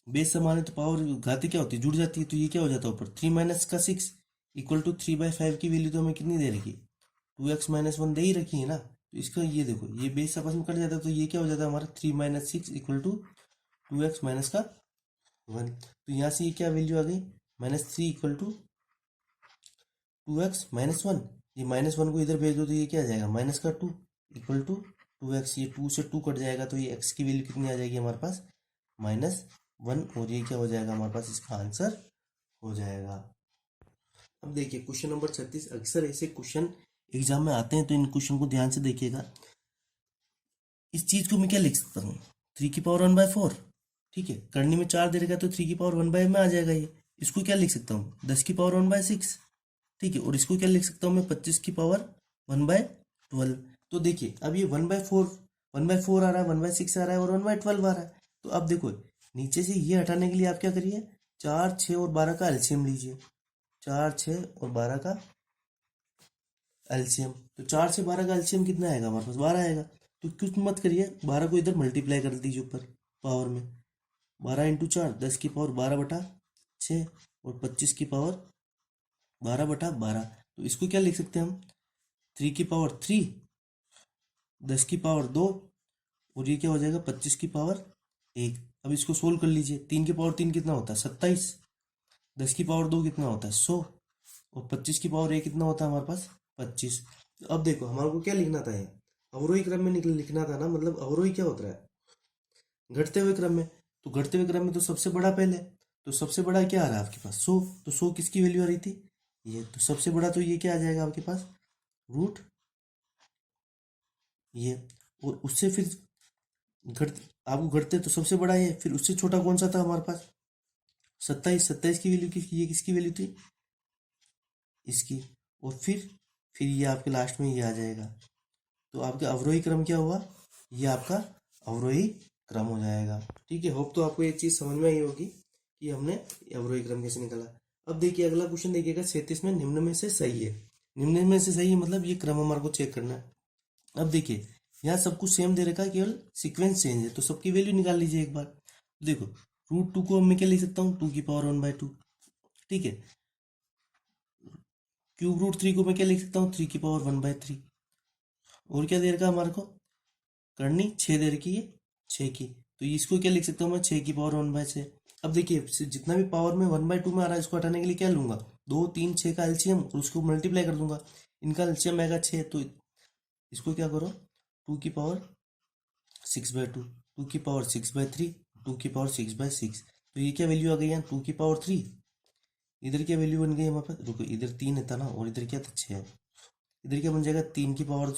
बेस समान है तो पावर घाती क्या होती है जुड़ जाती है, तो ये क्या हो जाता है ऊपर 3 माइनस का 6 इक्वल टू 3/5 की वैल्यू तो हमें कितनी दे रखी 2x माइनस 1 दे ही रखी है ना। तो इसका ये देखो ये बेस आपस में कट जाता है, तो ये क्या हो जाता है हमारा 3 minus 6 equal to 2x minus का 1। तो यहाँ से ये क्या वैल्यू आ गई -3 इक्वल टू 2x माइनस 1। ये -1 को इधर भेज दो तो ये क्या आ जाएगा माइनस का 2 इक्वल टू 2x। ये 2 से 2 कट जाएगा तो ये x की वैल्यू कितनी आ जाएगी हमारे पास -1, और ये क्या हो जाएगा हमारे पास इसका आंसर हो जाएगा। अब देखिए क्वेश्चन नंबर 36, अक्सर ऐसे क्वेश्चन एग्जाम में आते हैं तो इन क्वेश्चन को ध्यान से देखिएगा। इस चीज को मैं क्या लिख सकता हूँ 3 की पावर 1/4, ठीक है, करनी में 4 दे रखा तो 3 की पावर 1/, में आ जाएगा ये। इसको क्या लिख सकता हूँ 10 की पावर 1/6, ठीक है, और इसको क्या लिख सकता हूँ मैं 25 की पावर 1/12। तो देखिए अब ये 1/4 आ रहा है, 1/6 आ रहा है और 1/12 आ रहा है। तो अब देखो नीचे से ये हटाने के लिए आप क्या करिए 4, 6 और 12 का एलसीएम लीजिए, 4, 6 और 12 का एलसीएम। तो 4 से 12 का एलसीएम कितना आएगा हमारे पास 12 आएगा। तो कुछ मत करिए 12 को इधर मल्टीप्लाई कर दीजिए ऊपर पावर में, 12 × 4 10 की पावर 12/6 और 25 की पावर 12/12। तो इसको क्या लिख सकते हैं हम 3 की पावर 3, 10 की पावर 2 और ये क्या हो जाएगा 25 की पावर 1। अब इसको सोल्व कर लीजिए, 3 की पावर 3 कितना होता है 27, 10 की पावर 2 कितना होता है 100 और 25 की पावर 1 कितना होता है हमारे पास 25। तो अब देखो हमारे को क्या लिखना था, अवरोही क्रम में लिखना था ना, मतलब अवरोही क्या होता है घटते हुए क्रम में। तो घटते हुए क्रम में तो सबसे बड़ा पहले, तो सबसे बड़ा क्या आ रहा है आपके पास 100, तो 100 किसकी वैल्यू आ रही थी ये, तो सबसे बड़ा तो ये क्या आ जाएगा आपके पास रूट ये, और उससे फिर घट आपको घटते तो सबसे बड़ा ये, फिर उससे छोटा कौन सा था हमारे पास 27, 27 की वैल्यू किसकी, ये किसकी वैल्यू थी इसकी, और फिर ये आपके लास्ट में ये आ जाएगा। तो आपका अवरोही क्रम क्या हुआ, ये आपका अवरोही क्रम हो जाएगा। ठीक है, होप तो आपको ये चीज समझ में आई होगी कि हमने अवरोही क्रम कैसे निकाला। अब देखिए अगला क्वेश्चन देखिएगा 37 में निम्न में से सही है, निम्न में से सही है मतलब ये क्रम हमारे को चेक करना है। अब देखिए यहाँ सब कुछ सेम दे रखा है, केवल सीक्वेंस चेंज है, तो सबकी वैल्यू निकाल लीजिए एक बार। देखो √2 को मैं क्या लिख सकता हूँ 2 की पावर 1/2, ठीक है, √3 को मैं क्या लिख सकता हूँ 3 की पावर 1/3, और क्या दे रखा है हमारे को करनी 6 दे रखी है 6 की, तो इसको क्या लिख सकता हूँ मैं 6 की पावर 1/6। अब देखिए जितना भी पावर में 1/2 में आ रहा है इसको हटाने के लिए क्या लूंगा 2, 3, 6 का एलसीएम और उसको मल्टीप्लाई कर दूंगा, इनका एलसीएम आएगा 6, तो इसको क्या करो 2 की पावर 6/2, 2 की पावर 6/3, 2 की पावर 6/6। तो ये क्या वैल्यू आ गई यहाँ 2 की पावर 3, इधर क्या वैल्यू बन गई हमारे पास, रुको इधर 3 है था ना और इधर क्या था 6 है, इधर क्या बन जाएगा 3 की पावर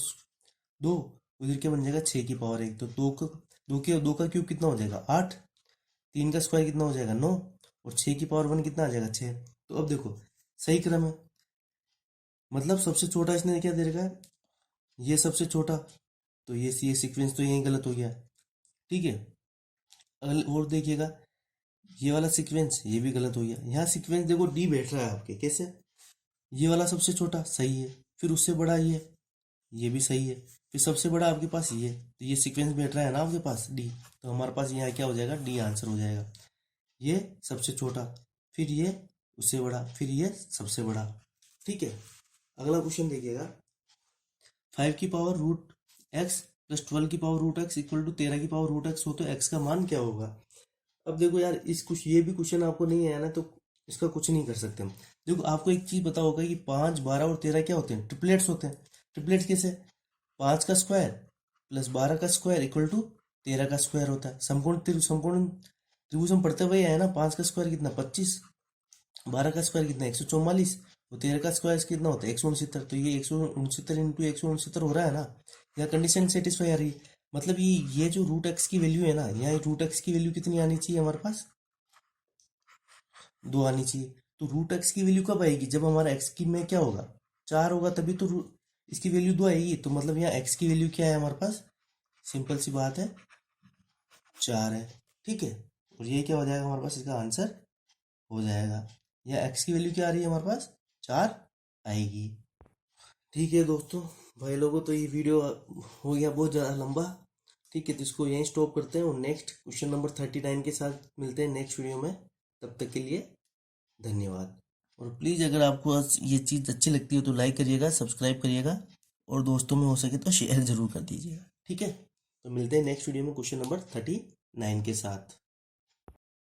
2, उधर क्या बन जाएगा 6 की पावर 1। तो दो का क्यूब कितना हो जाएगा 8, 3 का स्क्वायर कितना हो जाएगा 9 और 6 की पावर 1 कितना आ जाएगा 6। तो अब देखो सही क्रम है, मतलब सबसे छोटा इसने क्या दे रखा है ये सबसे छोटा, तो ये सीक्वेंस तो यही गलत हो गया, ठीक है। और देखिएगा ये वाला सीक्वेंस ये भी गलत हो गया, यहाँ सीक्वेंस देखो डी बैठ रहा है आपके कैसे, ये वाला सबसे छोटा सही है, फिर उससे बड़ा ये भी सही है, फिर सबसे बड़ा आपके पास ये, तो ये सीक्वेंस बैठ रहा है ना आपके पास डी, तो हमारे पास यहाँ क्या हो जाएगा डी आंसर हो जाएगा। ये सबसे छोटा, फिर ये उससे बड़ा, फिर ये सबसे बड़ा, ठीक है। अगला क्वेश्चन देखिएगा 5 की पावर √x प्लस 12 की पावर √x इक्वल टू 13 की पावर √x हो तो x का मान क्या होगा। अब देखो यार ये भी क्वेश्चन आपको नहीं आया ना तो इसका कुछ नहीं कर सकते हम। देखो आपको एक चीज पता होगा कि 5, 12 और 13 क्या होते हैं ट्रिपलेट्स होते हैं। ट्रिपलेट्स कैसे 5 का स्क्वायर प्लस 12 का स्क्वायर इक्वल टू 13 का स्क्वायर होता है। समकोण त्रिभुज हम पढ़ते हुए आए ना, 5 का स्क्वायर कितना 25, 12 का स्क्वायर कितना 144 और 13 का स्क्वायर कितना होता है 169। तो ये 169 इंटू 169 हो रहा है ना, यह कंडीशन सेटिस्फाई आ रही है। मतलब ये जो √x की वैल्यू है ना, यहाँ √x की वैल्यू कितनी आनी चाहिए हमारे पास 2 आनी चाहिए। तो √x की वैल्यू कब आएगी जब हमारा x की में क्या होगा 4 होगा, तभी तो इसकी वैल्यू 2 आएगी। तो मतलब यहाँ x की वैल्यू क्या है हमारे पास, सिंपल सी बात है 4 है। ठीक है, और ये क्या हो जाएगा हमारे पास, इसका आंसर हो जाएगा। या x की वैल्यू क्या आ रही है हमारे पास, 4 आएगी। ठीक है दोस्तों, भाई लोगों, तो ये वीडियो हो गया बहुत ज़्यादा लंबा। ठीक है, तो इसको यहीं स्टॉप करते हैं और नेक्स्ट क्वेश्चन नंबर 39 के साथ मिलते हैं नेक्स्ट वीडियो में। तब तक के लिए धन्यवाद। और प्लीज़ अगर आपको आज ये चीज़ अच्छी लगती हो तो लाइक करिएगा, सब्सक्राइब करिएगा और दोस्तों में हो सके तो शेयर ज़रूर कर दीजिएगा। ठीक है, तो मिलते हैं नेक्स्ट वीडियो में क्वेश्चन नंबर 39 के साथ।